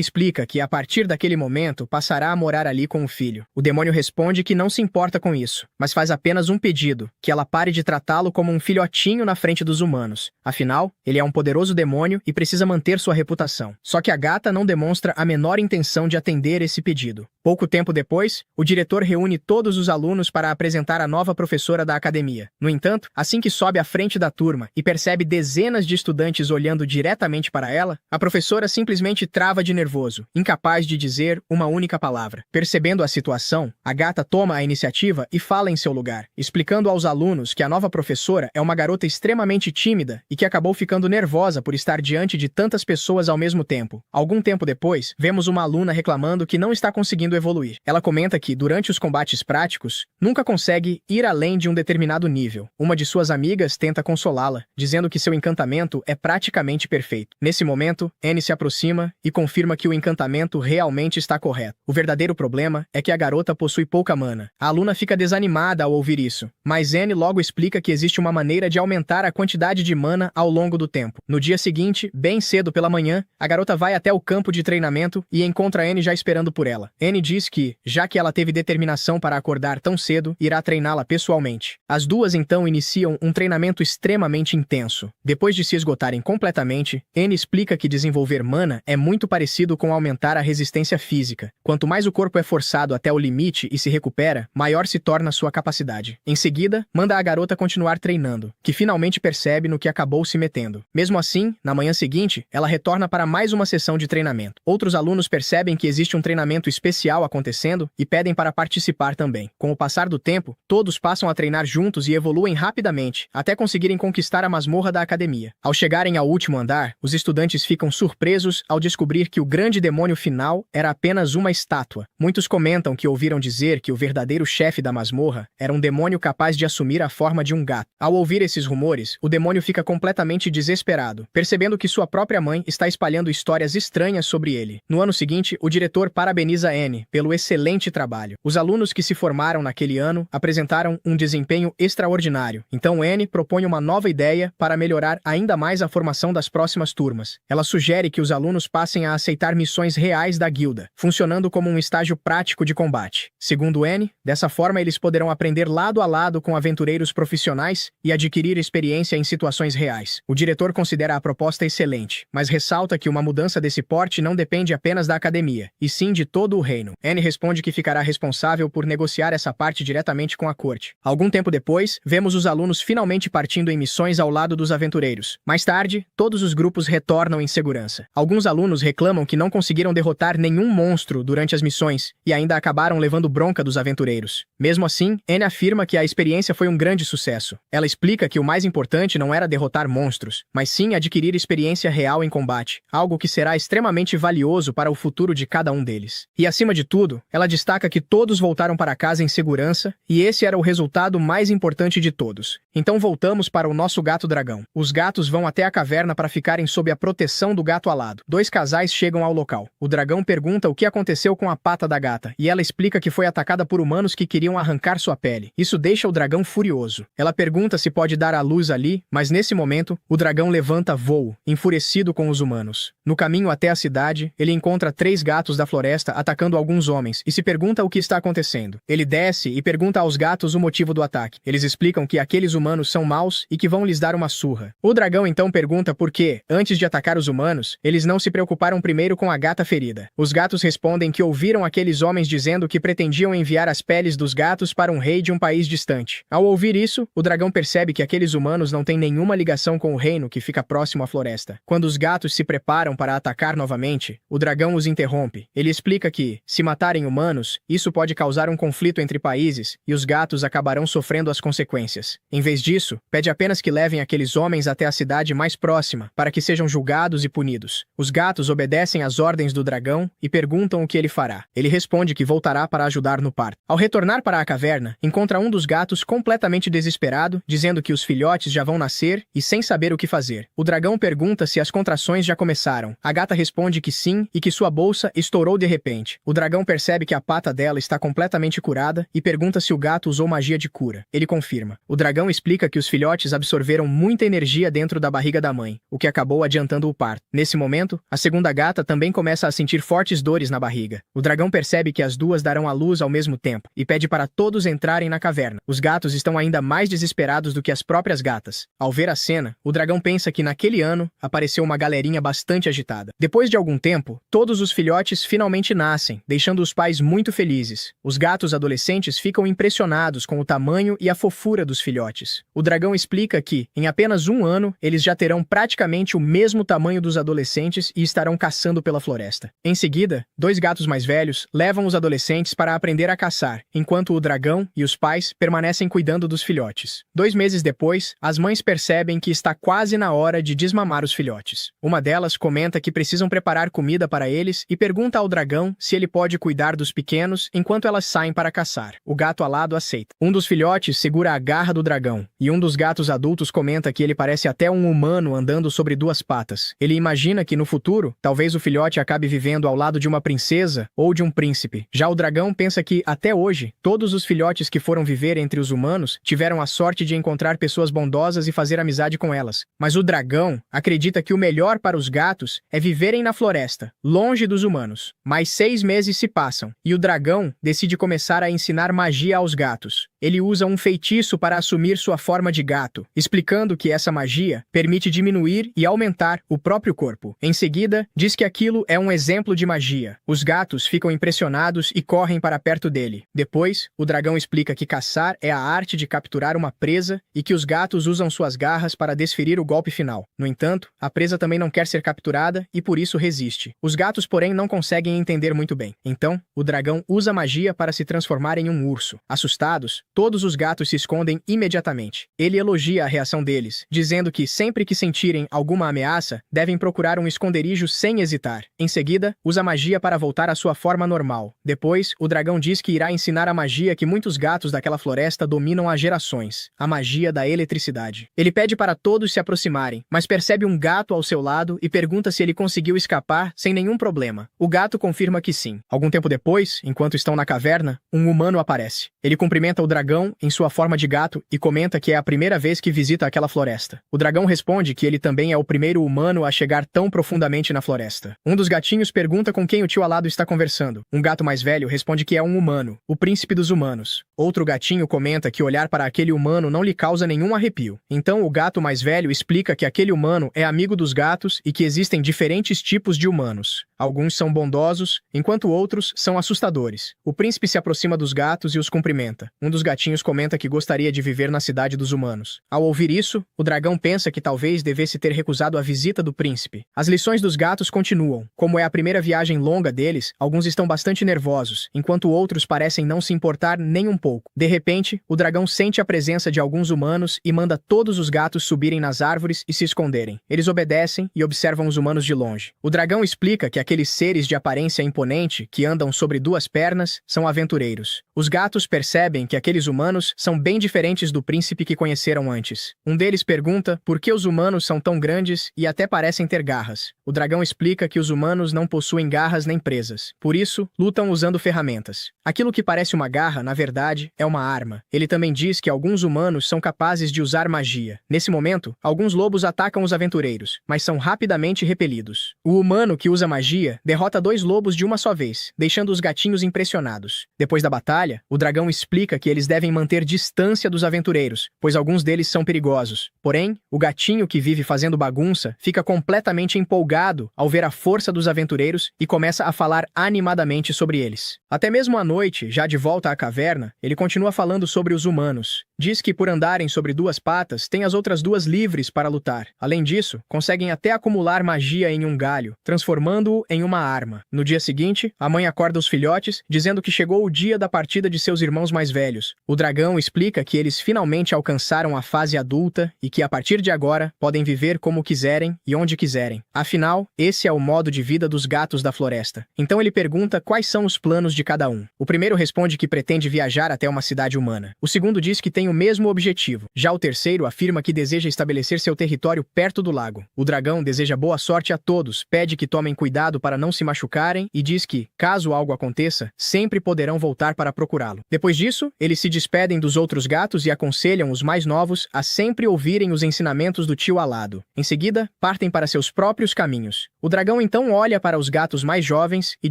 explica que a partir daquele momento passará a morar ali com o filho. O demônio responde que não se importa com isso, mas faz apenas um pedido, que ela pare de tratá-lo como um filhotinho na frente dos humanos. Afinal, ele é um poderoso demônio e precisa manter sua reputação. Só que a gata não demonstra a menor intenção de atender esse pedido. Pouco tempo depois, o diretor reúne todos os alunos para apresentar a nova professora da academia. No entanto, assim que sobe à frente da turma e percebe dezenas de estudantes olhando diretamente para ela, a professora simplesmente trava de nervoso, incapaz de dizer uma única palavra. Percebendo a situação, a gata toma a iniciativa e fala em seu lugar, explicando aos alunos que a nova professora é uma garota extremamente tímida e que acabou ficando nervosa por estar diante de tantas pessoas ao mesmo tempo. Algum tempo depois, vemos uma aluna reclamando que não está conseguindo evoluir. Ela comenta que, durante os combates práticos, nunca consegue ir além de um determinado nível. Uma de suas amigas tenta consolá-la, dizendo que seu encantamento é praticamente perfeito. Nesse momento, Anne se aproxima e confirma que o encantamento realmente está correto. O verdadeiro problema é que a garota possui pouca mana. A aluna fica desanimada ao ouvir isso, mas Anne logo explica que existe uma maneira de aumentar a quantidade de mana ao longo do tempo. No dia seguinte, bem cedo pela manhã, a garota vai até o campo de treinamento e encontra Anne já esperando por ela. Anne diz que, já que ela teve determinação para acordar tão cedo, irá treiná-la pessoalmente. As duas então iniciam um treinamento extremamente intenso. Depois de se esgotarem completamente, Anne explica que desenvolver mana é muito parecido com aumentar a resistência física. Quanto mais o corpo é forçado até o limite e se recupera, maior se torna sua capacidade. Em seguida, manda a garota continuar treinando, que finalmente percebe no que acabou se metendo. Mesmo assim, na manhã seguinte, ela retorna para mais uma sessão de treinamento. Outros alunos percebem que existe um treinamento especial acontecendo e pedem para participar também. Com o passar do tempo, todos passam a treinar juntos e evoluem rapidamente, até conseguirem conquistar a masmorra da academia. Ao chegarem ao último andar, os estudantes ficam surpresos ao descobrir que o grande demônio final era apenas uma estátua. Muitos comentam que ouviram dizer que o verdadeiro chefe da masmorra era um demônio capaz de assumir a forma de um gato. Ao ouvir esses rumores, o demônio fica completamente desesperado, percebendo que sua própria mãe está espalhando histórias estranhas sobre ele. No ano seguinte, o diretor parabeniza Anne pelo excelente trabalho. Os alunos que se formaram naquele ano apresentaram um desempenho extraordinário. Então Anne propõe uma nova ideia para melhorar ainda mais a formação das próximas turmas. Ela sugere que os alunos passem a aceitar missões reais da guilda, funcionando como um estágio prático de combate. Segundo Anne, dessa forma eles poderão aprender lado a lado com aventureiros profissionais e adquirir experiência em situações reais. O diretor considera a proposta excelente, mas ressalta que uma mudança desse porte não depende apenas da academia, e sim de todo o reino. Anne responde que ficará responsável por negociar essa parte diretamente com a corte. Algum tempo depois, vemos os alunos finalmente partindo em missões ao lado dos aventureiros. Mais tarde, todos os grupos retornam em segurança. Alguns alunos reclamam que não conseguiram derrotar nenhum monstro durante as missões e ainda acabaram levando bronca dos aventureiros. Mesmo assim, Anne afirma que a experiência foi um grande sucesso. Ela explica que o mais importante não era derrotar monstros, mas sim adquirir experiência real em combate, algo que será extremamente valioso para o futuro de cada um deles. E acima de tudo, ela destaca que todos voltaram para casa em segurança e esse era o resultado mais importante de todos. Então voltamos para o nosso gato dragão. Os gatos vão até a caverna para ficarem sob a proteção do gato alado. Dois casais chegam ao local. O dragão pergunta o que aconteceu com a pata da gata e ela explica que foi atacada por humanos que queriam arrancar sua pele. Isso deixa o dragão furioso. Ela pergunta se pode dar à luz ali, mas nesse momento, o dragão levanta voo, enfurecido com os humanos. No caminho até a cidade, ele encontra 3 gatos da floresta atacando alguns homens e se pergunta o que está acontecendo. Ele desce e pergunta aos gatos o motivo do ataque. Eles explicam que aqueles humanos são maus e que vão lhes dar uma surra. O dragão então pergunta por que, antes de atacar os humanos, eles não se preocuparam primeiro com a gata ferida. Os gatos respondem que ouviram aqueles homens dizendo que pretendiam enviar as peles dos gatos para um rei de um país distante. Ao ouvir isso, o dragão percebe que aqueles humanos não têm nenhuma ligação com o reino que fica próximo à floresta. Quando os gatos se preparam para atacar novamente, o dragão os interrompe. Ele explica que, se matarem humanos, isso pode causar um conflito entre países e os gatos acabarão sofrendo as consequências. Em vez disso, pede apenas que levem aqueles homens até até a cidade mais próxima, para que sejam julgados e punidos. Os gatos obedecem às ordens do dragão e perguntam o que ele fará. Ele responde que voltará para ajudar no parto. Ao retornar para a caverna, encontra um dos gatos completamente desesperado, dizendo que os filhotes já vão nascer e sem saber o que fazer. O dragão pergunta se as contrações já começaram. A gata responde que sim e que sua bolsa estourou de repente. O dragão percebe que a pata dela está completamente curada e pergunta se o gato usou magia de cura. Ele confirma. O dragão explica que os filhotes absorveram muita energia dentro da barriga da mãe, o que acabou adiantando o parto. Nesse momento, a segunda gata também começa a sentir fortes dores na barriga. O dragão percebe que as duas darão à luz ao mesmo tempo e pede para todos entrarem na caverna. Os gatos estão ainda mais desesperados do que as próprias gatas. Ao ver a cena, o dragão pensa que naquele ano apareceu uma galerinha bastante agitada. Depois de algum tempo, todos os filhotes finalmente nascem, deixando os pais muito felizes. Os gatos adolescentes ficam impressionados com o tamanho e a fofura dos filhotes. O dragão explica que, em apenas um ano, eles já terão praticamente o mesmo tamanho dos adolescentes e estarão caçando pela floresta. Em seguida, dois gatos mais velhos levam os adolescentes para aprender a caçar, enquanto o dragão e os pais permanecem cuidando dos filhotes. 2 meses depois, as mães percebem que está quase na hora de desmamar os filhotes. Uma delas comenta que precisam preparar comida para eles e pergunta ao dragão se ele pode cuidar dos pequenos enquanto elas saem para caçar. O gato alado aceita. Um dos filhotes segura a garra do dragão, e um dos gatos adultos comenta que ele parece até um humano andando sobre 2 patas. Ele imagina que no futuro, talvez o filhote acabe vivendo ao lado de uma princesa ou de um príncipe. Já o dragão pensa que, até hoje, todos os filhotes que foram viver entre os humanos tiveram a sorte de encontrar pessoas bondosas e fazer amizade com elas. Mas o dragão acredita que o melhor para os gatos é viverem na floresta, longe dos humanos. Mais 6 meses se passam, e o dragão decide começar a ensinar magia aos gatos. Ele usa um feitiço para assumir sua forma de gato, explicando que essa magia permite diminuir e aumentar o próprio corpo. Em seguida, diz que aquilo é um exemplo de magia. Os gatos ficam impressionados e correm para perto dele. Depois, o dragão explica que caçar é a arte de capturar uma presa e que os gatos usam suas garras para desferir o golpe final. No entanto, a presa também não quer ser capturada e por isso resiste. Os gatos, porém, não conseguem entender muito bem. Então, o dragão usa magia para se transformar em um urso. Assustados, todos os gatos se escondem imediatamente. Ele elogia a reação deles, dizendo que sempre que sentirem alguma ameaça, devem procurar um esconderijo sem hesitar. Em seguida, usa magia para voltar à sua forma normal. Depois, o dragão diz que irá ensinar a magia que muitos gatos daquela floresta dominam há gerações, a magia da eletricidade. Ele pede para todos se aproximarem, mas percebe um gato ao seu lado e pergunta se ele conseguiu escapar sem nenhum problema. O gato confirma que sim. Algum tempo depois, enquanto estão na caverna, um humano aparece. Ele cumprimenta o dragão em sua forma de gato e comenta que é a primeira vez que visita aquela floresta. O dragão responde que ele também é o primeiro humano a chegar tão profundamente na floresta. Um dos gatinhos pergunta com quem o tio alado está conversando. Um gato mais velho responde que é um humano, o príncipe dos humanos. Outro gatinho comenta que olhar para aquele humano não lhe causa nenhum arrepio. Então o gato mais velho explica que aquele humano é amigo dos gatos e que existem diferentes tipos de humanos. Alguns são bondosos, enquanto outros são assustadores. O príncipe se aproxima dos gatos e os cumprimenta. Um dos gatinhos comenta que gostaria de viver na cidade dos humanos. Ao ouvir isso, o dragão pensa que talvez devesse ter recusado a visita do príncipe. As lições dos gatos continuam. Como é a primeira viagem longa deles, alguns estão bastante nervosos, enquanto outros parecem não se importar nem um pouco. De repente, o dragão sente a presença de alguns humanos e manda todos os gatos subirem nas árvores e se esconderem. Eles obedecem e observam os humanos de longe. O dragão explica que aqueles seres de aparência imponente, que andam sobre 2 pernas, são aventureiros. Os gatos percebem que aqueles humanos são bem diferentes do príncipe que conheceram antes. Um deles pergunta por que os humanos são tão grandes e até parecem ter garras. O dragão explica que os humanos não possuem garras nem presas. Por isso, lutam usando ferramentas. Aquilo que parece uma garra, na verdade, é uma arma. Ele também diz que alguns humanos são capazes de usar magia. Nesse momento, alguns lobos atacam os aventureiros, mas são rapidamente repelidos. O humano que usa magia derrota 2 lobos de uma só vez, deixando os gatinhos impressionados. Depois da batalha, o dragão explica que eles devem manter distância dos aventureiros, pois alguns deles são perigosos. Porém, o gatinho que vive fazendo bagunça fica completamente empolgado ao ver a força dos aventureiros e começa a falar animadamente sobre eles. Até mesmo à noite, já de volta à caverna, ele continua falando sobre os humanos, Diz que por andarem sobre duas patas, tem as outras duas livres para lutar. Além disso, conseguem até acumular magia em um galho, transformando-o em uma arma. No dia seguinte, a mãe acorda os filhotes, dizendo que chegou o dia da partida de seus irmãos mais velhos. O dragão explica que eles finalmente alcançaram a fase adulta e que a partir de agora podem viver como quiserem e onde quiserem. Afinal, esse é o modo de vida dos gatos da floresta. Então ele pergunta quais são os planos de cada um. O primeiro responde que pretende viajar até uma cidade humana. O segundo diz que tem o mesmo objetivo. Já o terceiro afirma que deseja estabelecer seu território perto do lago. O dragão deseja boa sorte a todos, pede que tomem cuidado para não se machucarem e diz que, caso algo aconteça, sempre poderão voltar para procurá-lo. Depois disso, eles se despedem dos outros gatos e aconselham os mais novos a sempre ouvirem os ensinamentos do tio alado. Em seguida, partem para seus próprios caminhos. O dragão então olha para os gatos mais jovens e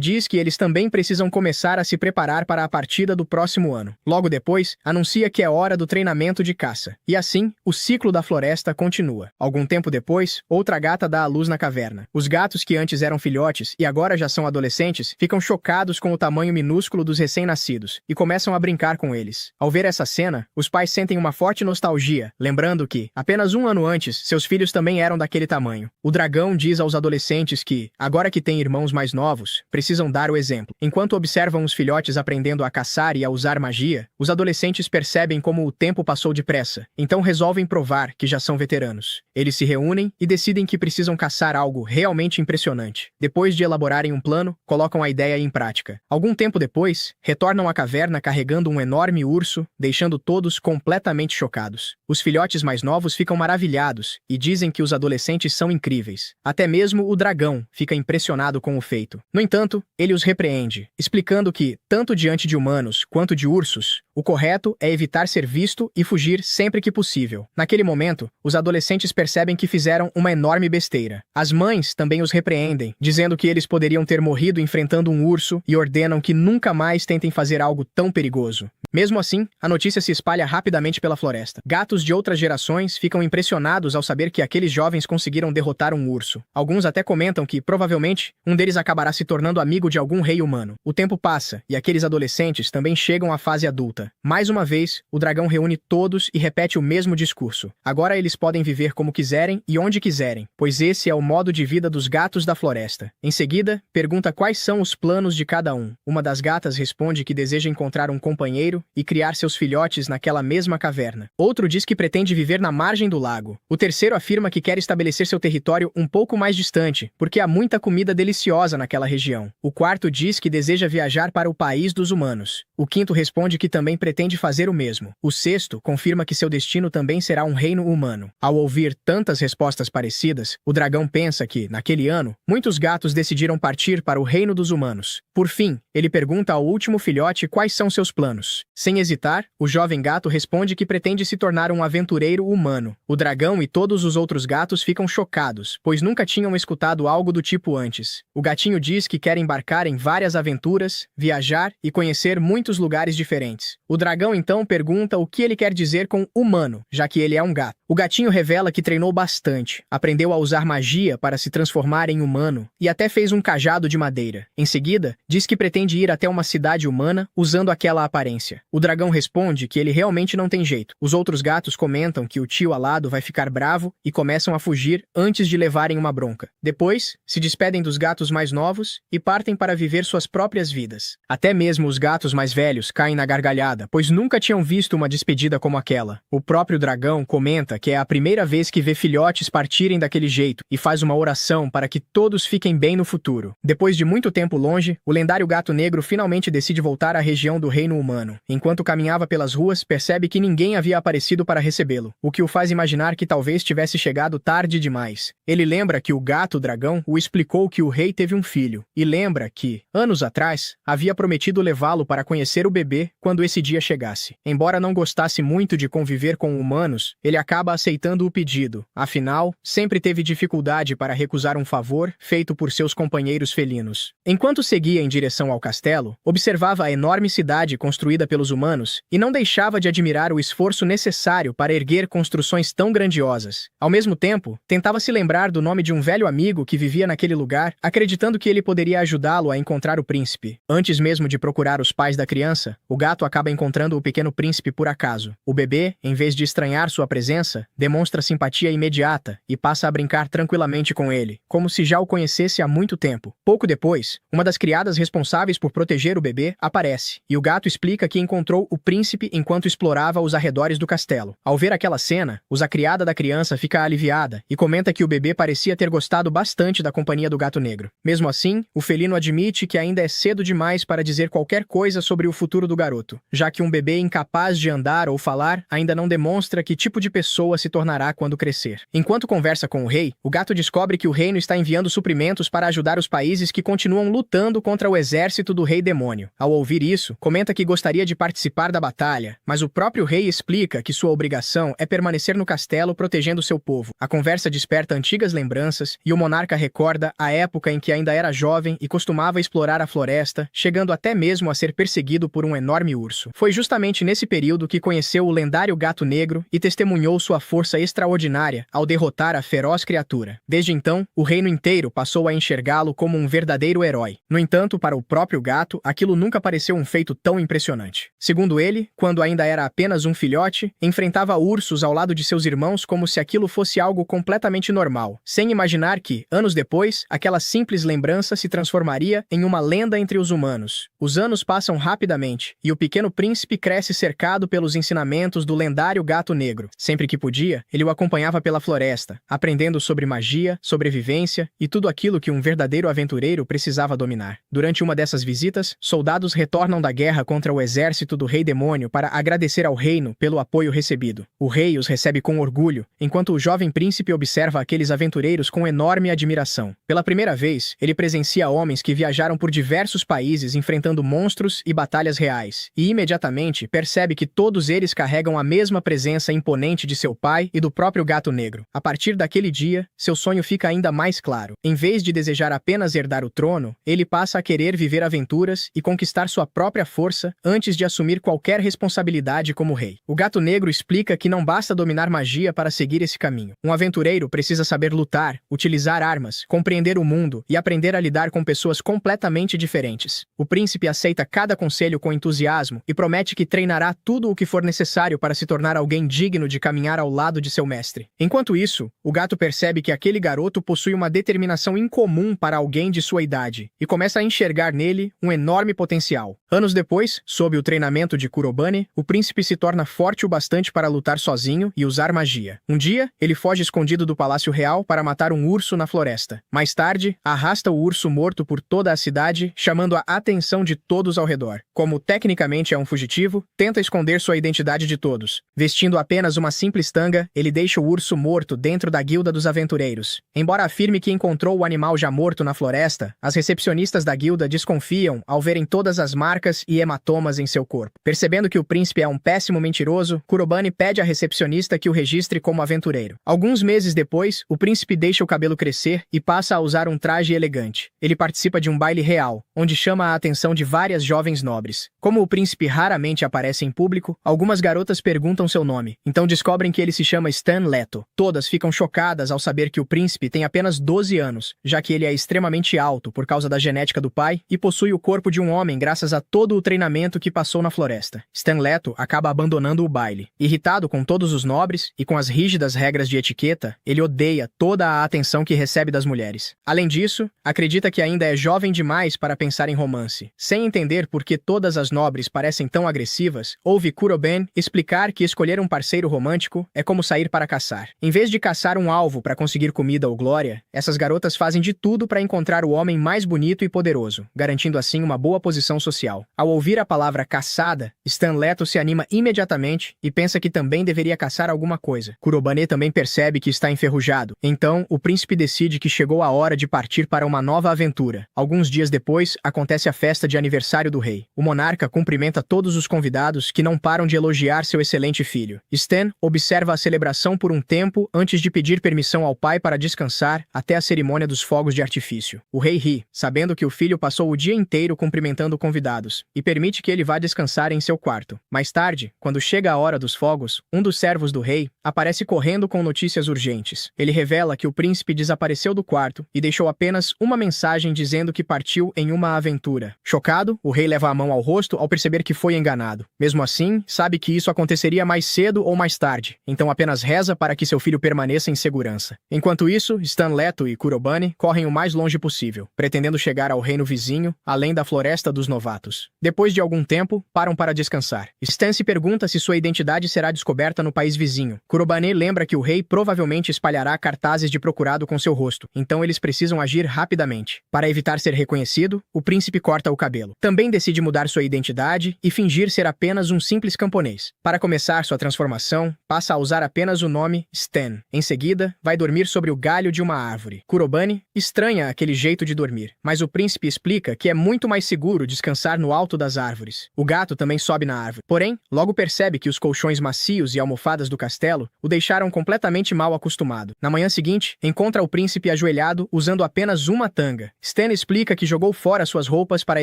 diz que eles também precisam começar a se preparar para a partida do próximo ano. Logo depois, anuncia que é hora do treinamento de caça. E assim, o ciclo da floresta continua. Algum tempo depois, outra gata dá à luz na caverna. Os gatos que antes eram filhotes e agora já são adolescentes ficam chocados com o tamanho minúsculo dos recém-nascidos e começam a brincar com eles. Ao ver essa cena, os pais sentem uma forte nostalgia, lembrando que, apenas um ano antes, seus filhos também eram daquele tamanho. O dragão diz aos adolescentes que, agora que têm irmãos mais novos, precisam dar o exemplo. Enquanto observam os filhotes aprendendo a caçar e a usar magia, os adolescentes percebem como o tempo passou depressa, então resolvem provar que já são veteranos. Eles se reúnem e decidem que precisam caçar algo realmente impressionante. Depois de elaborarem um plano, colocam a ideia em prática. Algum tempo depois, retornam à caverna carregando um enorme urso, deixando todos completamente chocados. Os filhotes mais novos ficam maravilhados e dizem que os adolescentes são incríveis. Até mesmo o dragão fica impressionado com o feito. No entanto, ele os repreende, explicando que, tanto diante de humanos quanto de ursos, o correto é evitar ser visto e fugir sempre que possível. Naquele momento, os adolescentes percebem que fizeram uma enorme besteira. As mães também os repreendem, dizendo que eles poderiam ter morrido enfrentando um urso e ordenam que nunca mais tentem fazer algo tão perigoso. Mesmo assim, a notícia se espalha rapidamente pela floresta. Gatos de outras gerações ficam impressionados ao saber que aqueles jovens conseguiram derrotar um urso. Alguns até comentam que, provavelmente, um deles acabará se tornando amigo de algum rei humano. O tempo passa, e aqueles adolescentes também chegam à fase adulta. Mais uma vez, o dragão reúne todos e repete o mesmo discurso. Agora eles podem viver como quiserem e onde quiserem, pois esse é o modo de vida dos gatos da floresta. Em seguida, pergunta quais são os planos de cada um. Uma das gatas responde que deseja encontrar um companheiro e criar seus filhotes naquela mesma caverna. Outro diz que pretende viver na margem do lago. O terceiro afirma que quer estabelecer seu território um pouco mais distante, porque há muita comida deliciosa naquela região. O quarto diz que deseja viajar para o país dos humanos. O quinto responde que também pretende fazer o mesmo. O sexto confirma que seu destino também será um reino humano. Ao ouvir tantas respostas parecidas, o dragão pensa que, naquele ano, muitos gatos decidiram partir para o reino dos humanos. Por fim, ele pergunta ao último filhote quais são seus planos. Sem hesitar, o jovem gato responde que pretende se tornar um aventureiro humano. O dragão e todos os outros gatos ficam chocados, pois nunca tinham escutado algo do tipo antes. O gatinho diz que quer embarcar em várias aventuras, viajar e conhecer muitos lugares diferentes. O dragão então pergunta o que ele quer dizer com humano, já que ele é um gato. O gatinho revela que treinou bastante, aprendeu a usar magia para se transformar em humano e até fez um cajado de madeira. Em seguida, diz que pretende ir até uma cidade humana usando aquela aparência. O dragão responde que ele realmente não tem jeito. Os outros gatos comentam que o tio alado vai ficar bravo e começam a fugir antes de levarem uma bronca. Depois, se despedem dos gatos mais novos e partem para viver suas próprias vidas. Até mesmo os gatos mais velhos caem na gargalhada, pois nunca tinham visto uma despedida como aquela. O próprio dragão comenta que é a primeira vez que vê filhotes partirem daquele jeito e faz uma oração para que todos fiquem bem no futuro. Depois de muito tempo longe, o lendário gato negro finalmente decide voltar à região do reino humano. Enquanto caminhava pelas ruas, percebe que ninguém havia aparecido para recebê-lo, o que o faz imaginar que talvez tivesse chegado tarde demais. Ele lembra que o gato-dragão o explicou que o rei teve um filho, e lembra que, anos atrás, havia prometido levá-lo para conhecer o bebê quando esse dia chegasse. Embora não gostasse muito de conviver com humanos, ele acaba aceitando o pedido. Afinal, sempre teve dificuldade para recusar um favor feito por seus companheiros felinos. Enquanto seguia em direção ao castelo, observava a enorme cidade construída pelos humanos e não deixava de admirar o esforço necessário para erguer construções tão grandiosas. Ao mesmo tempo, tentava se lembrar do nome de um velho amigo que vivia naquele lugar, acreditando que ele poderia ajudá-lo a encontrar o príncipe. Antes mesmo de procurar os pais da criança, o gato acaba encontrando o pequeno príncipe por acaso. O bebê, em vez de estranhar sua presença, demonstra simpatia imediata e passa a brincar tranquilamente com ele, como se já o conhecesse há muito tempo. Pouco depois, uma das criadas responsáveis por proteger o bebê aparece, e o gato explica que encontrou o príncipe enquanto explorava os arredores do castelo. Ao ver aquela cena, a criada da criança fica aliviada e comenta que o bebê parecia ter gostado bastante da companhia do gato negro. Mesmo assim, o felino admite que ainda é cedo demais para dizer qualquer coisa sobre o futuro do garoto, já que um bebê incapaz de andar ou falar ainda não demonstra que tipo de pessoa se tornará quando crescer. Enquanto conversa com o rei, o gato descobre que o reino está enviando suprimentos para ajudar os países que continuam lutando contra o exército do rei demônio. Ao ouvir isso, comenta que gostaria de participar da batalha, mas o próprio rei explica que sua obrigação é permanecer no castelo protegendo seu povo. A conversa desperta antigas lembranças e o monarca recorda a época em que ainda era jovem e costumava explorar a floresta, chegando até mesmo a ser perseguido por um enorme urso. Foi justamente nesse período que conheceu o lendário gato negro e testemunhou sua força extraordinária ao derrotar a feroz criatura. Desde então, o reino inteiro passou a enxergá-lo como um verdadeiro herói. No entanto, para o próprio gato, aquilo nunca pareceu um feito tão impressionante. Segundo ele, quando ainda era apenas um filhote, enfrentava ursos ao lado de seus irmãos como se aquilo fosse algo completamente normal, sem imaginar que, anos depois, aquela simples lembrança se transformaria em uma lenda entre os humanos. Os anos passam rapidamente, e o pequeno príncipe cresce cercado pelos ensinamentos do lendário gato negro. Sempre que podia, ele o acompanhava pela floresta, aprendendo sobre magia, sobrevivência e tudo aquilo que um verdadeiro aventureiro precisava dominar. Durante uma dessas visitas, soldados retornam da guerra contra o exército do rei demônio para agradecer ao reino pelo apoio recebido. O rei os recebe com orgulho, enquanto o jovem príncipe observa aqueles aventureiros com enorme admiração. Pela primeira vez, ele presencia homens que viajaram por diversos países enfrentando monstros e batalhas reais, e imediatamente percebe que todos eles carregam a mesma presença imponente de seu pai e do próprio gato negro. A partir daquele dia, seu sonho fica ainda mais claro. Em vez de desejar apenas herdar o trono, ele passa a querer viver aventuras e conquistar sua própria força antes de assumir qualquer responsabilidade como rei. O gato negro explica que não basta dominar magia para seguir esse caminho. Um aventureiro precisa saber lutar, utilizar armas, compreender o mundo e aprender a lidar com pessoas completamente diferentes. O príncipe aceita cada conselho com entusiasmo e promete que treinará tudo o que for necessário para se tornar alguém digno de caminhar ao lado de seu mestre. Enquanto isso, o gato percebe que aquele garoto possui uma determinação incomum para alguém de sua idade e começa a enxergar nele um enorme potencial. Anos depois, sob o treinamento de Kurobane, o príncipe se torna forte o bastante para lutar sozinho e usar magia. Um dia, ele foge escondido do Palácio Real para matar um urso na floresta. Mais tarde, arrasta o urso morto por toda a cidade, chamando a atenção de todos ao redor. Como tecnicamente é um fugitivo, tenta esconder sua identidade de todos. Vestindo apenas uma simples tanga, ele deixa o urso morto dentro da guilda dos aventureiros. Embora afirme que encontrou o animal já morto na floresta, as recepcionistas da guilda desconfiam ao verem todas as marcas e hematomas em seu corpo. Percebendo que o príncipe é um péssimo mentiroso, Kurobane pede à recepcionista que o registre como aventureiro. Alguns meses depois, o príncipe deixa o cabelo crescer e passa a usar um traje elegante. Ele participa de um baile real, onde chama a atenção de várias jovens nobres. Como o príncipe raramente aparece em público, algumas garotas perguntam seu nome, então descobrem que ele se chama Stan Leto. Todas ficam chocadas ao saber que o príncipe tem apenas 12 anos, já que ele é extremamente alto por causa da genética do pai e possui o corpo de um homem graças a todo o treinamento que passou na floresta. Stan Leto acaba abandonando o baile. Irritado com todos os nobres e com as rígidas regras de etiqueta, ele odeia toda a atenção que recebe das mulheres. Além disso, acredita que ainda é jovem demais para pensar em romance. Sem entender por que todas as nobres parecem tão agressivas, ouve Kurobane explicar que escolher um parceiro romântico é como sair para caçar. Em vez de caçar um alvo para conseguir comida ou glória, essas garotas fazem de tudo para encontrar o homem mais bonito e poderoso, garantindo assim uma boa posição social. Ao ouvir a palavra caçada, Stan Leto se anima imediatamente e pensa que também deveria caçar alguma coisa. Kurobane também percebe que está enferrujado. Então, o príncipe decide que chegou a hora de partir para uma nova aventura. Alguns dias depois, acontece a festa de aniversário do rei. O monarca cumprimenta todos os convidados que não param de elogiar seu excelente filho. Stan observa a celebração por um tempo antes de pedir permissão ao pai para descansar até a cerimônia dos fogos de artifício. O rei ri, sabendo que o filho passou o dia inteiro cumprimentando convidados, e permite que ele vá descansar em seu quarto. Mais tarde, quando chega a hora dos fogos, um dos servos do rei aparece correndo com notícias urgentes. Ele revela que o príncipe desapareceu do quarto e deixou apenas uma mensagem dizendo que partiu em uma aventura. Chocado, o rei leva a mão ao rosto ao perceber que foi enganado. Mesmo assim, sabe que isso aconteceria mais cedo ou mais tarde, então apenas reza para que seu filho permaneça em segurança. Enquanto isso, Stan Leto e Kurobane correm o mais longe possível, pretendendo chegar ao reino vizinho, além da Floresta dos Novatos. Depois de algum tempo, param para descansar. Stan se pergunta se sua identidade será descoberta no país vizinho. Kurobane lembra que o rei provavelmente espalhará cartazes de procurado com seu rosto, então eles precisam agir rapidamente. Para evitar ser reconhecido, o príncipe corta o cabelo. Também decide mudar sua identidade e fingir ser apenas um simples camponês. Para começar sua transformação, passa a usar apenas o nome Stan. Em seguida, vai dormir sobre o galho de uma árvore. Kurobane estranha aquele jeito de dormir, mas o príncipe explica que é muito mais seguro descansar no alto das árvores. O gato também sobe na árvore. Porém, logo percebe que os colchões macios e almofadas do castelo o deixaram completamente mal acostumado. Na manhã seguinte, encontra o príncipe ajoelhado usando apenas uma tanga. Stan explica que jogou fora suas roupas para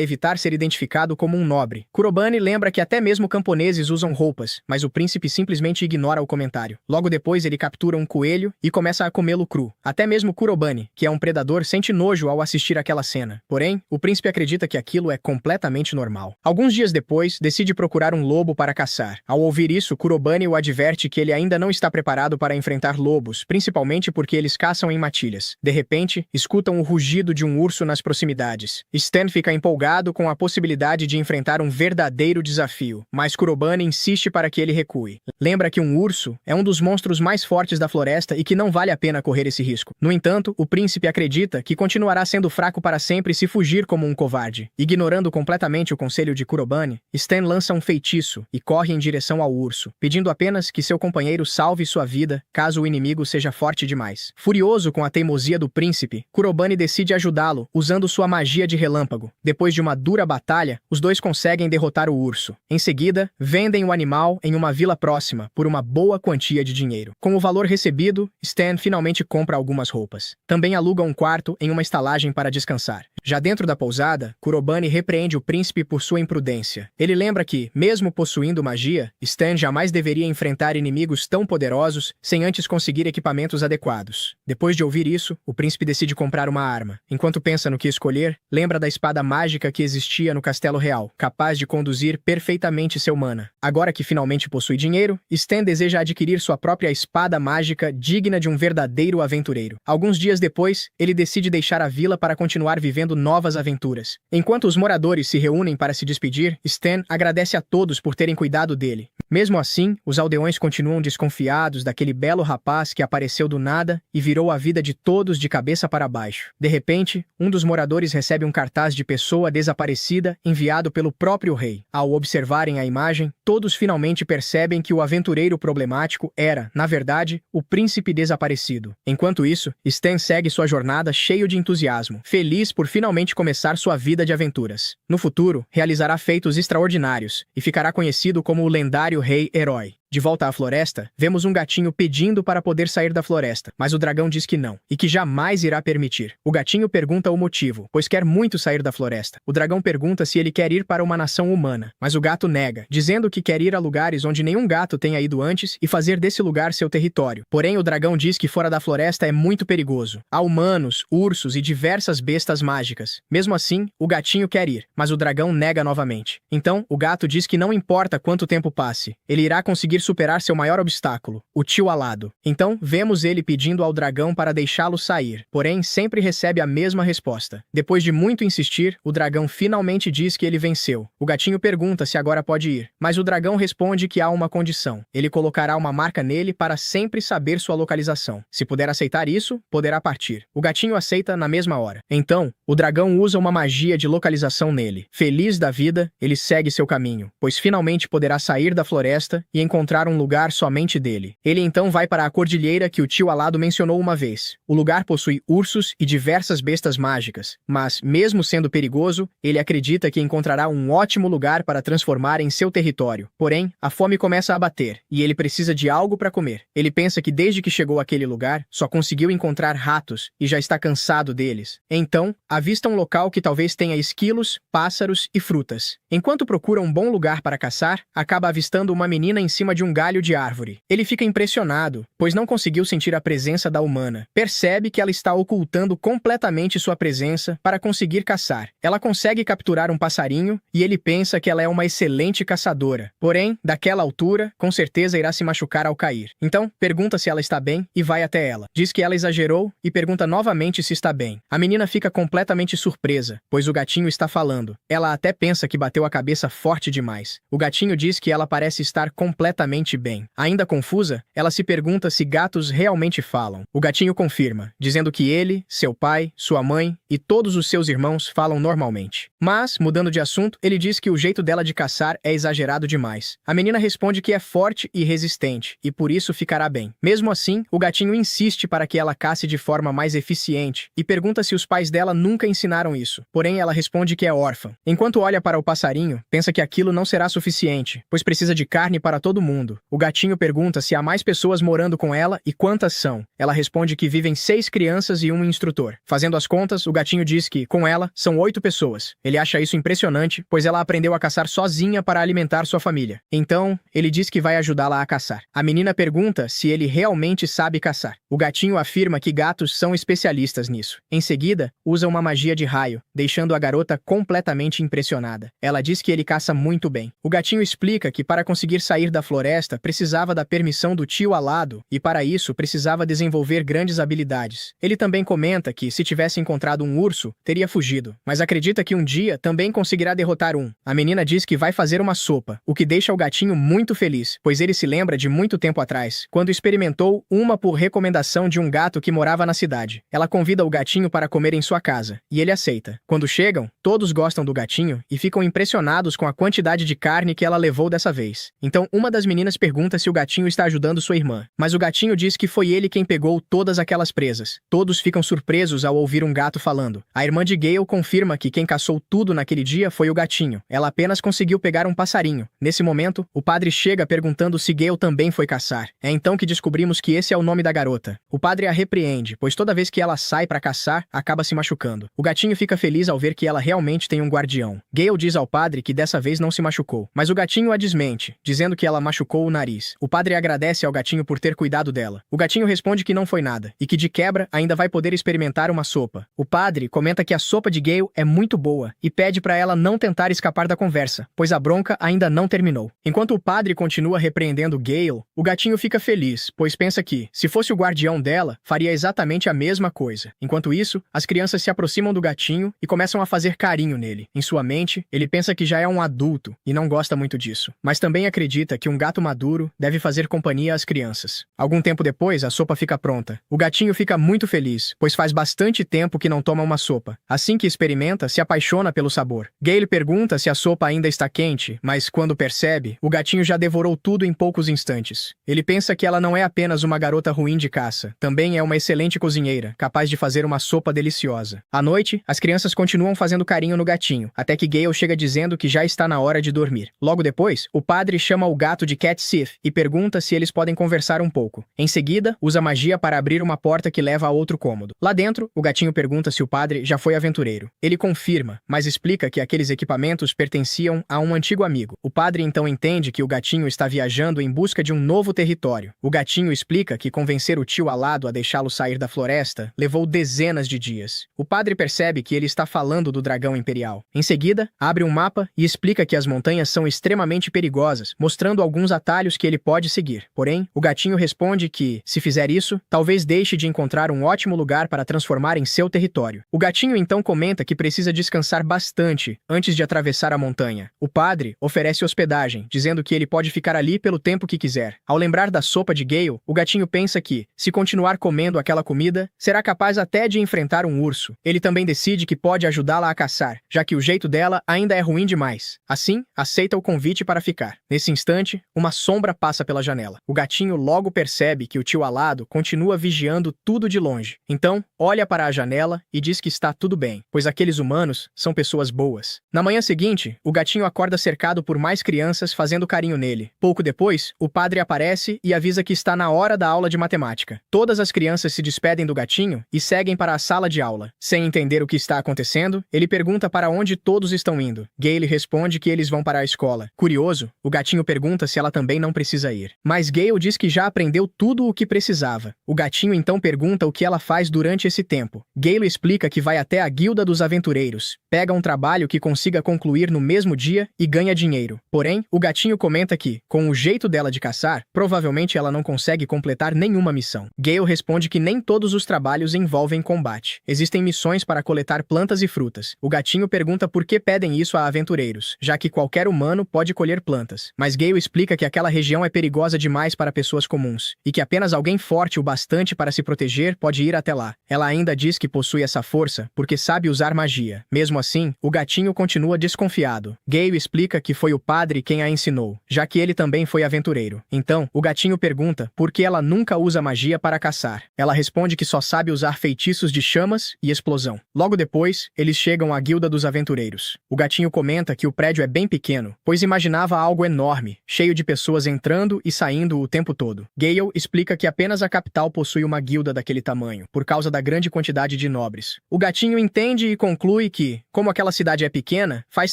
evitar ser identificado como um nobre. Kurobane lembra que até mesmo camponeses usam roupas, mas o príncipe simplesmente ignora o comentário. Logo depois, ele captura um coelho e começa a comê-lo cru. Até mesmo Kurobane, que é um predador, sente nojo ao assistir aquela cena. Porém, o príncipe acredita que aquilo é completamente normal. Alguns dias depois, decide procurar um lobo para caçar. Ao ouvir isso, Kurobane o adverte que ele ainda não está preparado para enfrentar lobos, principalmente porque eles caçam em matilhas. De repente, escutam o rugido de um urso nas proximidades. Stan fica empolgado com a possibilidade de enfrentar um verdadeiro desafio, mas Kurobane insiste para que ele recue. Lembra que um urso é um dos monstros mais fortes da floresta e que não vale a pena correr esse risco. No entanto, o príncipe acredita que continuará sendo fraco para sempre se fugir como um covarde. Ignorando completamente o conselho de Kurobane, Stan lança um feitiço e corre em direção ao urso, pedindo apenas que seu companheiro salve sua vida caso o inimigo seja forte demais. Furioso com a teimosia do príncipe, Kurobane decide ajudá-lo usando sua magia de relâmpago. Depois de uma dura batalha, os dois conseguem derrotar o urso. Em seguida, vendem o animal em uma vila próxima por uma boa quantia de dinheiro. Com o valor recebido, Stan finalmente compra algumas roupas. Também aluga um quarto em uma estalagem para descansar. Já dentro da pousada, Kurobane repreende o príncipe por sua imprudência. Ele lembra que, mesmo possuindo magia, Stan jamais deveria enfrentar inimigos tão poderosos sem antes conseguir equipamentos adequados. Depois de ouvir isso, o príncipe decide comprar uma arma. Enquanto pensa no que escolher, lembra da espada mágica que existia no Castelo Real, capaz de conduzir perfeitamente seu mana. Agora que finalmente possui dinheiro, Stan deseja adquirir sua própria espada mágica digna de um verdadeiro aventureiro. Alguns dias depois, ele decide deixar a vila para continuar vivendo novas aventuras. Enquanto os moradores se reúnem para se despedir, Stan agradece a todos por terem cuidado dele. Mesmo assim, os aldeões continuam desconfiados daquele belo rapaz que apareceu do nada e virou a vida de todos de cabeça para baixo. De repente, um dos moradores recebe um cartaz de pessoa desaparecida enviado pelo próprio rei. Ao observarem a imagem, todos finalmente percebem que o aventureiro problemático era, na verdade, o príncipe desaparecido. Enquanto isso, Stan segue sua jornada cheio de entusiasmo, feliz por finalmente começar sua vida de aventuras. No futuro, realizará feitos extraordinários e ficará conhecido como o lendário rei-herói. De volta à floresta, vemos um gatinho pedindo para poder sair da floresta, mas o dragão diz que não, e que jamais irá permitir. O gatinho pergunta o motivo, pois quer muito sair da floresta. O dragão pergunta se ele quer ir para uma nação humana, mas o gato nega, dizendo que quer ir a lugares onde nenhum gato tenha ido antes e fazer desse lugar seu território. Porém, o dragão diz que fora da floresta é muito perigoso. Há humanos, ursos e diversas bestas mágicas. Mesmo assim, o gatinho quer ir, mas o dragão nega novamente. Então, o gato diz que não importa quanto tempo passe, ele irá conseguir superar seu maior obstáculo, o tio alado. Então, vemos ele pedindo ao dragão para deixá-lo sair, porém sempre recebe a mesma resposta. Depois de muito insistir, o dragão finalmente diz que ele venceu. O gatinho pergunta se agora pode ir, mas o dragão responde que há uma condição. Ele colocará uma marca nele para sempre saber sua localização. Se puder aceitar isso, poderá partir. O gatinho aceita na mesma hora. Então, o dragão usa uma magia de localização nele. Feliz da vida, ele segue seu caminho, pois finalmente poderá sair da floresta e encontrar um lugar somente dele. Ele então vai para a cordilheira que o tio alado mencionou uma vez. O lugar possui ursos e diversas bestas mágicas, mas, mesmo sendo perigoso, ele acredita que encontrará um ótimo lugar para transformar em seu território. Porém, a fome começa a bater, e ele precisa de algo para comer. Ele pensa que desde que chegou àquele lugar, só conseguiu encontrar ratos e já está cansado deles. Então, avista um local que talvez tenha esquilos, pássaros e frutas. Enquanto procura um bom lugar para caçar, acaba avistando uma menina em cima de de um galho de árvore. Ele fica impressionado, pois não conseguiu sentir a presença da humana. Percebe que ela está ocultando completamente sua presença para conseguir caçar. Ela consegue capturar um passarinho e ele pensa que ela é uma excelente caçadora. Porém, daquela altura, com certeza irá se machucar ao cair. Então, pergunta se ela está bem e vai até ela. Diz que ela exagerou e pergunta novamente se está bem. A menina fica completamente surpresa, pois o gatinho está falando. Ela até pensa que bateu a cabeça forte demais. O gatinho diz que ela parece estar completamente bem. Ainda confusa, ela se pergunta se gatos realmente falam. O gatinho confirma, dizendo que ele, seu pai, sua mãe e todos os seus irmãos falam normalmente. Mas, mudando de assunto, ele diz que o jeito dela de caçar é exagerado demais. A menina responde que é forte e resistente, e por isso ficará bem. Mesmo assim, o gatinho insiste para que ela cace de forma mais eficiente, e pergunta se os pais dela nunca ensinaram isso. Porém, ela responde que é órfã. Enquanto olha para o passarinho, pensa que aquilo não será suficiente, pois precisa de carne para todo mundo. O gatinho pergunta se há mais pessoas morando com ela e quantas são. Ela responde que vivem 6 crianças e um instrutor. Fazendo as contas, o gatinho diz que, com ela, são 8 pessoas. Ele acha isso impressionante, pois ela aprendeu a caçar sozinha para alimentar sua família. Então, ele diz que vai ajudá-la a caçar. A menina pergunta se ele realmente sabe caçar. O gatinho afirma que gatos são especialistas nisso. Em seguida, usa uma magia de raio, deixando a garota completamente impressionada. Ela diz que ele caça muito bem. O gatinho explica que para conseguir sair da floresta precisava da permissão do tio alado e para isso precisava desenvolver grandes habilidades. Ele também comenta que se tivesse encontrado um urso, teria fugido, mas acredita que um dia também conseguirá derrotar um. A menina diz que vai fazer uma sopa, o que deixa o gatinho muito feliz, pois ele se lembra de muito tempo atrás, quando experimentou uma por recomendação de um gato que morava na cidade. Ela convida o gatinho para comer em sua casa, e ele aceita. Quando chegam, todos gostam do gatinho e ficam impressionados com a quantidade de carne que ela levou dessa vez. Então, uma das meninas pergunta se o gatinho está ajudando sua irmã, mas o gatinho diz que foi ele quem pegou todas aquelas presas. Todos ficam surpresos ao ouvir um gato falando. A irmã de Gale confirma que quem caçou tudo naquele dia foi o gatinho. Ela apenas conseguiu pegar um passarinho. Nesse momento, o padre chega perguntando se Gale também foi caçar. É então que descobrimos que esse é o nome da garota. O padre a repreende, pois toda vez que ela sai para caçar, acaba se machucando. O gatinho fica feliz ao ver que ela realmente tem um guardião. Gale diz ao padre que dessa vez não se machucou, mas o gatinho a desmente, dizendo que ela machucou o nariz. O padre agradece ao gatinho por ter cuidado dela. O gatinho responde que não foi nada, e que de quebra ainda vai poder experimentar uma sopa. O padre comenta que a sopa de Gale é muito boa, e pede para ela não tentar escapar da conversa, pois a bronca ainda não terminou. Enquanto o padre continua repreendendo Gale, o gatinho fica feliz, pois pensa que, se fosse o guardião dela, faria exatamente a mesma coisa. Enquanto isso, as crianças se aproximam do gatinho e começam a fazer carinho nele. Em sua mente, ele pensa que já é um adulto e não gosta muito disso, mas também acredita que um gato maduro deve fazer companhia às crianças. Algum tempo depois, a sopa fica pronta. O gatinho fica muito feliz, pois faz bastante tempo que não toma uma sopa. Assim que experimenta, se apaixona pelo sabor. Gale pergunta se a sopa ainda está quente, mas quando percebe, o gatinho já devorou tudo em poucos instantes. Ele pensa que ela não é apenas uma garota ruim de caça, também é uma excelente cozinheira, capaz de fazer uma sopa deliciosa. À noite, as crianças continuam fazendo carinho no gatinho, até que Gale chega dizendo que já está na hora de dormir. Logo depois, o padre chama o gato de Cat Sith e pergunta se eles podem conversar um pouco. Em seguida, usa magia para abrir uma porta que leva a outro cômodo. Lá dentro, o gatinho pergunta se o padre já foi aventureiro. Ele confirma, mas explica que aqueles equipamentos pertenciam a um antigo amigo. O padre então entende que o gatinho está viajando em busca de um novo território. O gatinho explica que convencer o tio alado a deixá-lo sair da floresta levou dezenas de dias. O padre percebe que ele está falando do dragão imperial. Em seguida, abre um mapa e explica que as montanhas são extremamente perigosas, mostrando alguns atalhos que ele pode seguir. Porém, o gatinho responde que, se fizer isso, talvez deixe de encontrar um ótimo lugar para transformar em seu território. O gatinho então comenta que precisa descansar bastante antes de atravessar a montanha. O padre oferece hospedagem, dizendo que ele pode ficar ali pelo tempo que quiser. Ao lembrar da sopa de Gale, o gatinho pensa que, se continuar comendo aquela comida, será capaz até de enfrentar um urso. Ele também decide que pode ajudá-la a caçar, já que o jeito dela ainda é ruim demais. Assim, aceita o convite para ficar. Nesse instante, uma sombra passa pela janela. O gatinho logo percebe que o tio alado continua vigiando tudo de longe. Então, olha para a janela e diz que está tudo bem, pois aqueles humanos são pessoas boas. Na manhã seguinte, o gatinho acorda cercado por mais crianças fazendo carinho nele. Pouco depois, o padre aparece e avisa que está na hora da aula de matemática. Todas as crianças se despedem do gatinho e seguem para a sala de aula. Sem entender o que está acontecendo, ele pergunta para onde todos estão indo. Gale responde que eles vão para a escola. Curioso, o gatinho pergunta se ela ela também não precisa ir. Mas Gale diz que já aprendeu tudo o que precisava. O gatinho então pergunta o que ela faz durante esse tempo. Gale explica que vai até a Guilda dos Aventureiros, pega um trabalho que consiga concluir no mesmo dia e ganha dinheiro. Porém, o gatinho comenta que, com o jeito dela de caçar, provavelmente ela não consegue completar nenhuma missão. Gale responde que nem todos os trabalhos envolvem combate. Existem missões para coletar plantas e frutas. O gatinho pergunta por que pedem isso a aventureiros, já que qualquer humano pode colher plantas. Mas Gale explica que aquela região é perigosa demais para pessoas comuns, e que apenas alguém forte o bastante para se proteger pode ir até lá. Ela ainda diz que possui essa força porque sabe usar magia. Mesmo assim, o gatinho continua desconfiado. Gale explica que foi o padre quem a ensinou, já que ele também foi aventureiro. Então, o gatinho pergunta por que ela nunca usa magia para caçar. Ela responde que só sabe usar feitiços de chamas e explosão. Logo depois, eles chegam à Guilda dos Aventureiros. O gatinho comenta que o prédio é bem pequeno, pois imaginava algo enorme, cheio de pessoas entrando e saindo o tempo todo. Gale explica que apenas a capital possui uma guilda daquele tamanho, por causa da grande quantidade de nobres. O gatinho entende e conclui que, como aquela cidade é pequena, faz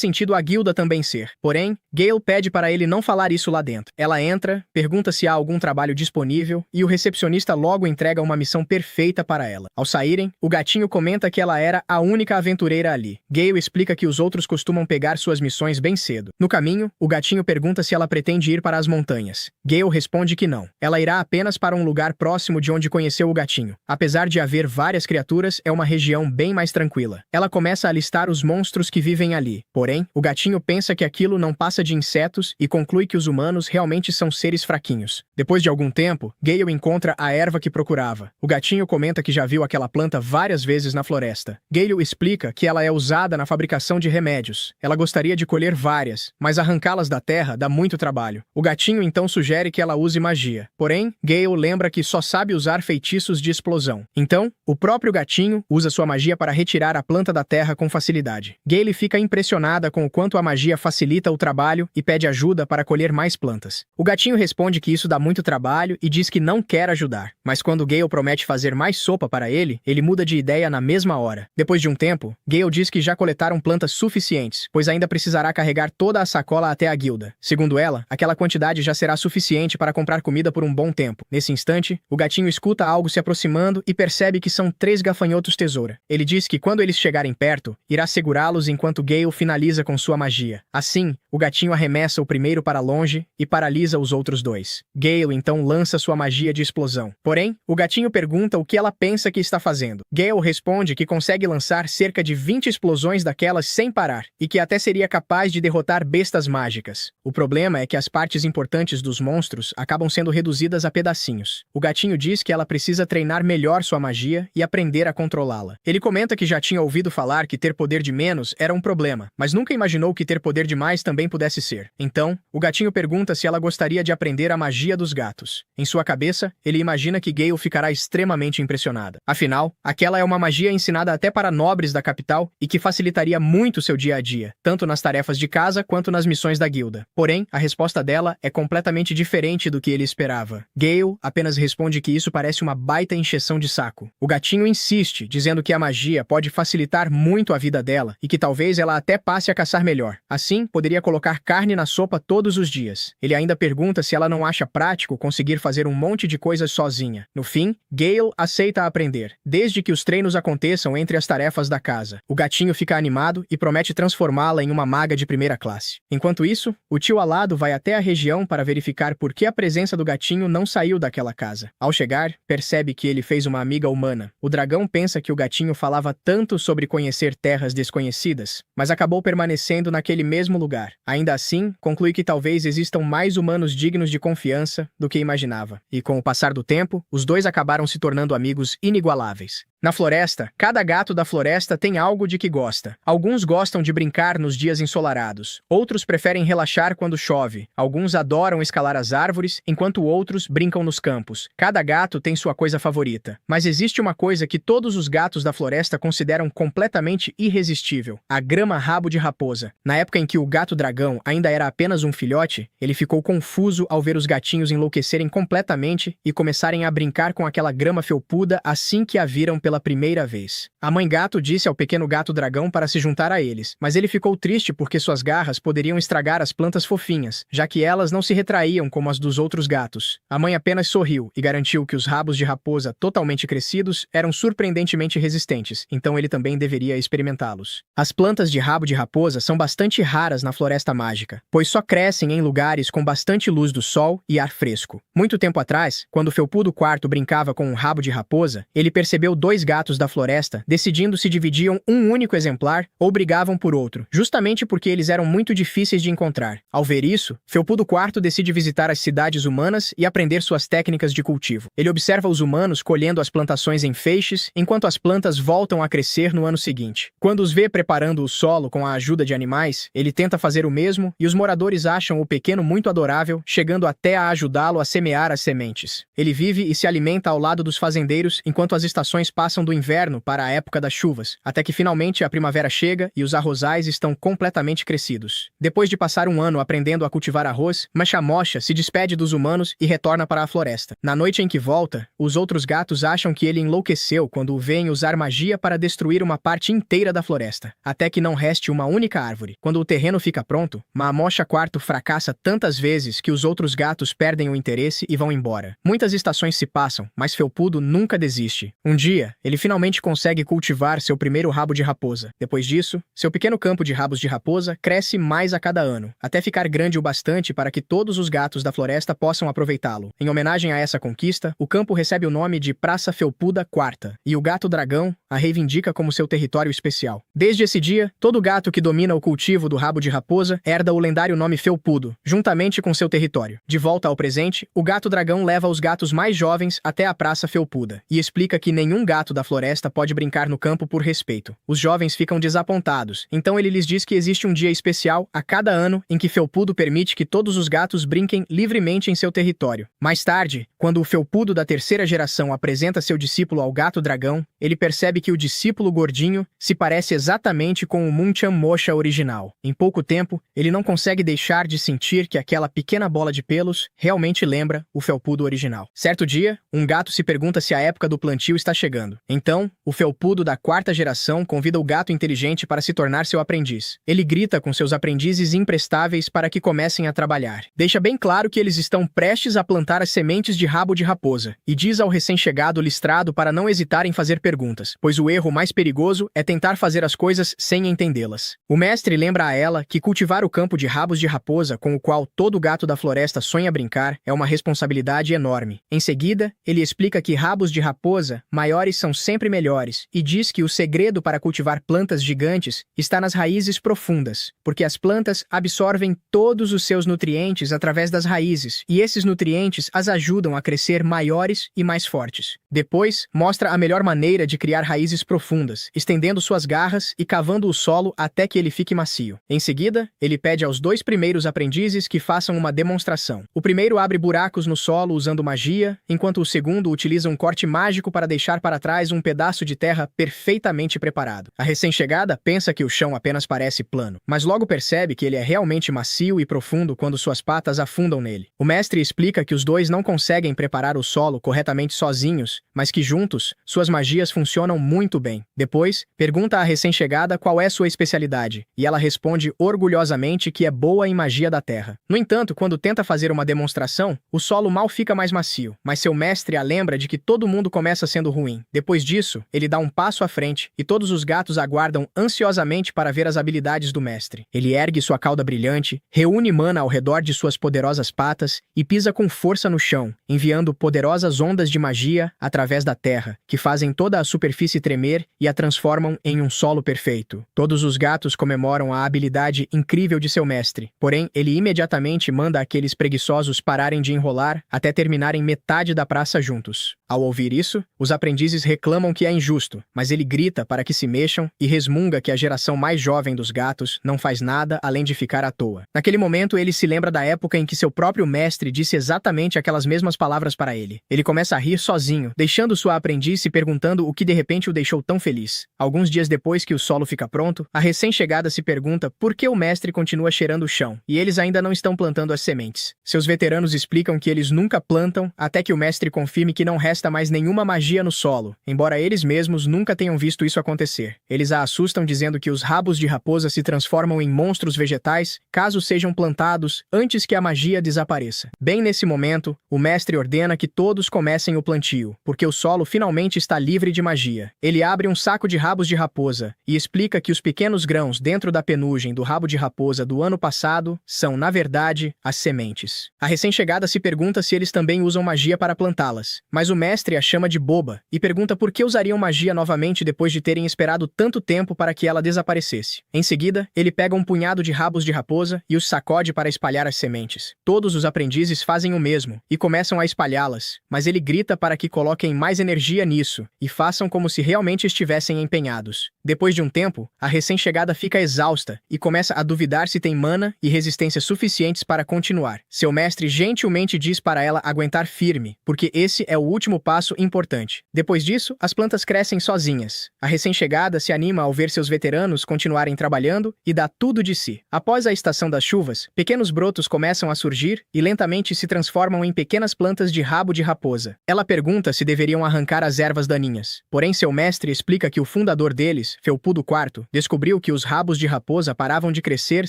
sentido a guilda também ser. Porém, Gale pede para ele não falar isso lá dentro. Ela entra, pergunta se há algum trabalho disponível e o recepcionista logo entrega uma missão perfeita para ela. Ao saírem, o gatinho comenta que ela era a única aventureira ali. Gale explica que os outros costumam pegar suas missões bem cedo. No caminho, o gatinho pergunta se ela pretende ir para as montanhas. Gale responde que não. Ela irá apenas para um lugar próximo de onde conheceu o gatinho. Apesar de haver várias criaturas, é uma região bem mais tranquila. Ela começa a listar os monstros que vivem ali. Porém, o gatinho pensa que aquilo não passa de insetos e conclui que os humanos realmente são seres fraquinhos. Depois de algum tempo, Gale encontra a erva que procurava. O gatinho comenta que já viu aquela planta várias vezes na floresta. Gale explica que ela é usada na fabricação de remédios. Ela gostaria de colher várias, mas arrancá-las da terra dá muito trabalho. O gatinho então sugere que ela use magia. Porém, Gale lembra que só sabe usar feitiços de explosão. Então, o próprio gatinho usa sua magia para retirar a planta da terra com facilidade. Gale fica impressionada com o quanto a magia facilita o trabalho e pede ajuda para colher mais plantas. O gatinho responde que isso dá muito trabalho e diz que não quer ajudar. Mas quando Gale promete fazer mais sopa para ele muda de ideia na mesma hora. Depois de um tempo, Gale diz que já coletaram plantas suficientes, pois ainda precisará carregar toda a sacola até a guilda. Segundo ela, aquela quantidade já será suficiente para comprar comida por um bom tempo. Nesse instante, o gatinho escuta algo se aproximando e percebe que são 3 gafanhotos tesoura. Ele diz que quando eles chegarem perto, irá segurá-los enquanto Gale finaliza com sua magia. Assim, o gatinho arremessa o primeiro para longe e paralisa os outros 2. Gale então lança sua magia de explosão. Porém, o gatinho pergunta o que ela pensa que está fazendo. Gale responde que consegue lançar cerca de 20 explosões daquelas sem parar, e que até seria capaz de derrotar bestas mágicas. O problema é que as partes importantes dos monstros acabam sendo reduzidas a pedacinhos. O gatinho diz que ela precisa treinar melhor sua magia e aprender a controlá-la. Ele comenta que já tinha ouvido falar que ter poder de menos era um problema, mas nunca imaginou que ter poder de mais também pudesse ser. Então, o gatinho pergunta se ela gostaria de aprender a magia dos gatos. Em sua cabeça, ele imagina que Gale ficará extremamente impressionada. Afinal, aquela é uma magia ensinada até para nobres da capital e que facilitaria muito seu dia a dia, tanto nas tarefas de casa quanto nas missões da guilda. Porém, a resposta dela é completamente diferente do que ele esperava. Gale apenas responde que isso parece uma baita encheção de saco. O gatinho insiste, dizendo que a magia pode facilitar muito a vida dela e que talvez ela até passe a caçar melhor. Assim, poderia colocar carne na sopa todos os dias. Ele ainda pergunta se ela não acha prático conseguir fazer um monte de coisas sozinha. No fim, Gale aceita aprender, desde que os treinos aconteçam entre as tarefas da casa. O gatinho fica animado e promete transformá-la em uma maga de primeira classe. Enquanto isso, o tio Alado vai até a região para verificar por que a presença do gatinho não saiu daquela casa. Ao chegar, percebe que ele fez uma amiga humana. O dragão pensa que o gatinho falava tanto sobre conhecer terras desconhecidas, mas acabou permanecendo naquele mesmo lugar. Ainda assim, conclui que talvez existam mais humanos dignos de confiança do que imaginava. E com o passar do tempo, os dois acabaram se tornando amigos inigualáveis. Na floresta, cada gato da floresta tem algo de que gosta. Alguns gostam de brincar nos dias ensolarados, outros preferem relaxar quando chove, alguns adoram escalar as árvores, enquanto outros brincam nos campos. Cada gato tem sua coisa favorita. Mas existe uma coisa que todos os gatos da floresta consideram completamente irresistível: a grama-rabo de raposa. Na época em que o gato-dragão ainda era apenas um filhote, ele ficou confuso ao ver os gatinhos enlouquecerem completamente e começarem a brincar com aquela grama felpuda assim que a viram pela primeira vez. A mãe gato disse ao pequeno gato-dragão para se juntar a eles, mas ele ficou triste porque suas garras poderiam estragar as plantas fofinhas, já que elas não se retraíam como as dos outros gatos. A mãe apenas sorriu e garantiu que os rabos de raposa totalmente crescidos eram surpreendentemente resistentes, então ele também deveria experimentá-los. As plantas de rabo de raposa são bastante raras na Floresta Mágica, pois só crescem em lugares com bastante luz do sol e ar fresco. Muito tempo atrás, quando Felpudo IV brincava com um rabo de raposa, ele percebeu dois gatos da floresta decidindo se dividiam um único exemplar ou brigavam por outro, justamente porque eles eram muito difíceis de encontrar. Ao ver isso, Felpudo IV decide visitar as cidades humanas e aprender suas técnicas de cultivo. Ele observa os humanos colhendo as plantações em feixes, enquanto as plantas voltam a crescer no ano seguinte. Quando os vê preparando o solo com a ajuda de animais, ele tenta fazer o mesmo e os moradores acham o pequeno muito adorável, chegando até a ajudá-lo a semear as sementes. Ele vive e se alimenta ao lado dos fazendeiros enquanto as estações passam do inverno para a época das chuvas, até que finalmente a primavera chega e os arrozais estão completamente crescidos. Depois de passar um ano aprendendo a cultivar arroz, Machamocha se despede dos humanos e retorna para a floresta. Na noite em que volta, os outros gatos acham que ele enlouqueceu quando o veem usar magia para destruir uma parte inteira da floresta, até que não reste uma única árvore. Quando o terreno fica pronto, Machamocha IV fracassa tantas vezes que os outros gatos perdem o interesse e vão embora. Muitas estações se passam, mas Felpudo nunca desiste. Um dia, ele finalmente consegue cultivar seu primeiro rabo de raposa. Depois disso, seu pequeno campo de rabos de raposa cresce mais a cada ano, até ficar grande o bastante para que todos os gatos da floresta possam aproveitá-lo. Em homenagem a essa conquista, o campo recebe o nome de Praça Felpuda IV, e o gato dragão a reivindica como seu território especial. Desde esse dia, todo gato que domina o cultivo do rabo de raposa herda o lendário nome Felpudo, juntamente com seu território. De volta ao presente, o gato dragão leva os gatos mais jovens até a Praça Felpuda, e explica que nenhum gato da floresta pode brincar no campo por respeito. Os jovens ficam desapontados, então ele lhes diz que existe um dia especial a cada ano em que Felpudo permite que todos os gatos brinquem livremente em seu território. Mais tarde, quando o Felpudo da terceira geração apresenta seu discípulo ao gato dragão, ele percebe que o discípulo gordinho se parece exatamente com o Machamocha original. Em pouco tempo, ele não consegue deixar de sentir que aquela pequena bola de pelos realmente lembra o Felpudo original. Certo dia, um gato se pergunta se a época do plantio está chegando. Então, o Felpudo da quarta geração convida o gato inteligente para se tornar seu aprendiz. Ele grita com seus aprendizes imprestáveis para que comecem a trabalhar. Deixa bem claro que eles estão prestes a plantar as sementes de rabo de raposa, e diz ao recém-chegado listrado para não hesitar em fazer perguntas, pois o erro mais perigoso é tentar fazer as coisas sem entendê-las. O mestre lembra a ela que cultivar o campo de rabos de raposa com o qual todo gato da floresta sonha brincar é uma responsabilidade enorme. Em seguida, ele explica que rabos de raposa maiores são sempre melhores, e diz que o segredo para cultivar plantas gigantes está nas raízes profundas, porque as plantas absorvem todos os seus nutrientes através das raízes, e esses nutrientes as ajudam a crescer maiores e mais fortes. Depois, mostra a melhor maneira de criar raízes profundas, estendendo suas garras e cavando o solo até que ele fique macio. Em seguida, ele pede aos dois primeiros aprendizes que façam uma demonstração. O primeiro abre buracos no solo usando magia, enquanto o segundo utiliza um corte mágico para deixar para trás um pedaço de terra perfeitamente preparado. A recém-chegada pensa que o chão apenas parece plano, mas logo percebe que ele é realmente macio e profundo quando suas patas afundam nele. O mestre explica que os dois não conseguem preparar o solo corretamente sozinhos, mas que juntos, suas magias funcionam muito bem. Depois, pergunta à recém-chegada qual é sua especialidade, e ela responde orgulhosamente que é boa em magia da terra. No entanto, quando tenta fazer uma demonstração, o solo mal fica mais macio, mas seu mestre a lembra de que todo mundo começa sendo ruim. Depois disso, ele dá um passo à frente, e todos os gatos aguardam ansiosamente para ver as habilidades do mestre. Ele ergue sua cauda brilhante, reúne mana ao redor de suas poderosas patas e pisa com força no chão, enviando poderosas ondas de magia através da terra, que fazem toda a superfície tremer e a transformam em um solo perfeito. Todos os gatos comemoram a habilidade incrível de seu mestre, porém, ele imediatamente manda aqueles preguiçosos pararem de enrolar até terminarem metade da praça juntos. Ao ouvir isso, os aprendizes reclamam que é injusto, mas ele grita para que se mexam e resmunga que a geração mais jovem dos gatos não faz nada além de ficar à toa. Naquele momento, ele se lembra da época em que seu próprio mestre disse exatamente aquelas mesmas palavras para ele. Ele começa a rir sozinho, deixando sua aprendiz se perguntando o que de repente o deixou tão feliz. Alguns dias depois que o solo fica pronto, a recém-chegada se pergunta por que o mestre continua cheirando o chão, e eles ainda não estão plantando as sementes. Seus veteranos explicam que eles nunca plantam até que o mestre confirme que não resta mais nenhuma magia no solo, embora eles mesmos nunca tenham visto isso acontecer. Eles a assustam dizendo que os rabos de raposa se transformam em monstros vegetais caso sejam plantados felpudos antes que a magia desapareça. Bem nesse momento, o mestre ordena que todos comecem o plantio, porque o solo finalmente está livre de magia. Ele abre um saco de rabos de raposa e explica que os pequenos grãos dentro da penugem do rabo de raposa do ano passado são, na verdade, as sementes. A recém-chegada se pergunta se eles também usam magia para plantá-las, mas o mestre a chama de boba e pergunta por que usariam magia novamente depois de terem esperado tanto tempo para que ela desaparecesse. Em seguida, ele pega um punhado de rabos de raposa e os sacode para espalhar as sementes. Todos os aprendizes fazem o mesmo e começam a espalhá-las, mas ele grita para que coloquem mais energia nisso e façam como se realmente estivessem empenhados. Depois de um tempo, a recém-chegada fica exausta e começa a duvidar se tem mana e resistência suficientes para continuar. Seu mestre gentilmente diz para ela aguentar firme, porque esse é o último passo importante. Depois disso, as plantas crescem sozinhas. A recém-chegada se anima ao ver seus veteranos continuarem trabalhando e dá tudo de si. Após a estação das chuvas, pequenos brotos começam a surgir e lentamente se transformam em pequenas plantas de rabo de raposa. Ela pergunta se deveriam arrancar as ervas daninhas. Porém, seu mestre explica que o fundador deles, Felpudo IV, descobriu que os rabos de raposa paravam de crescer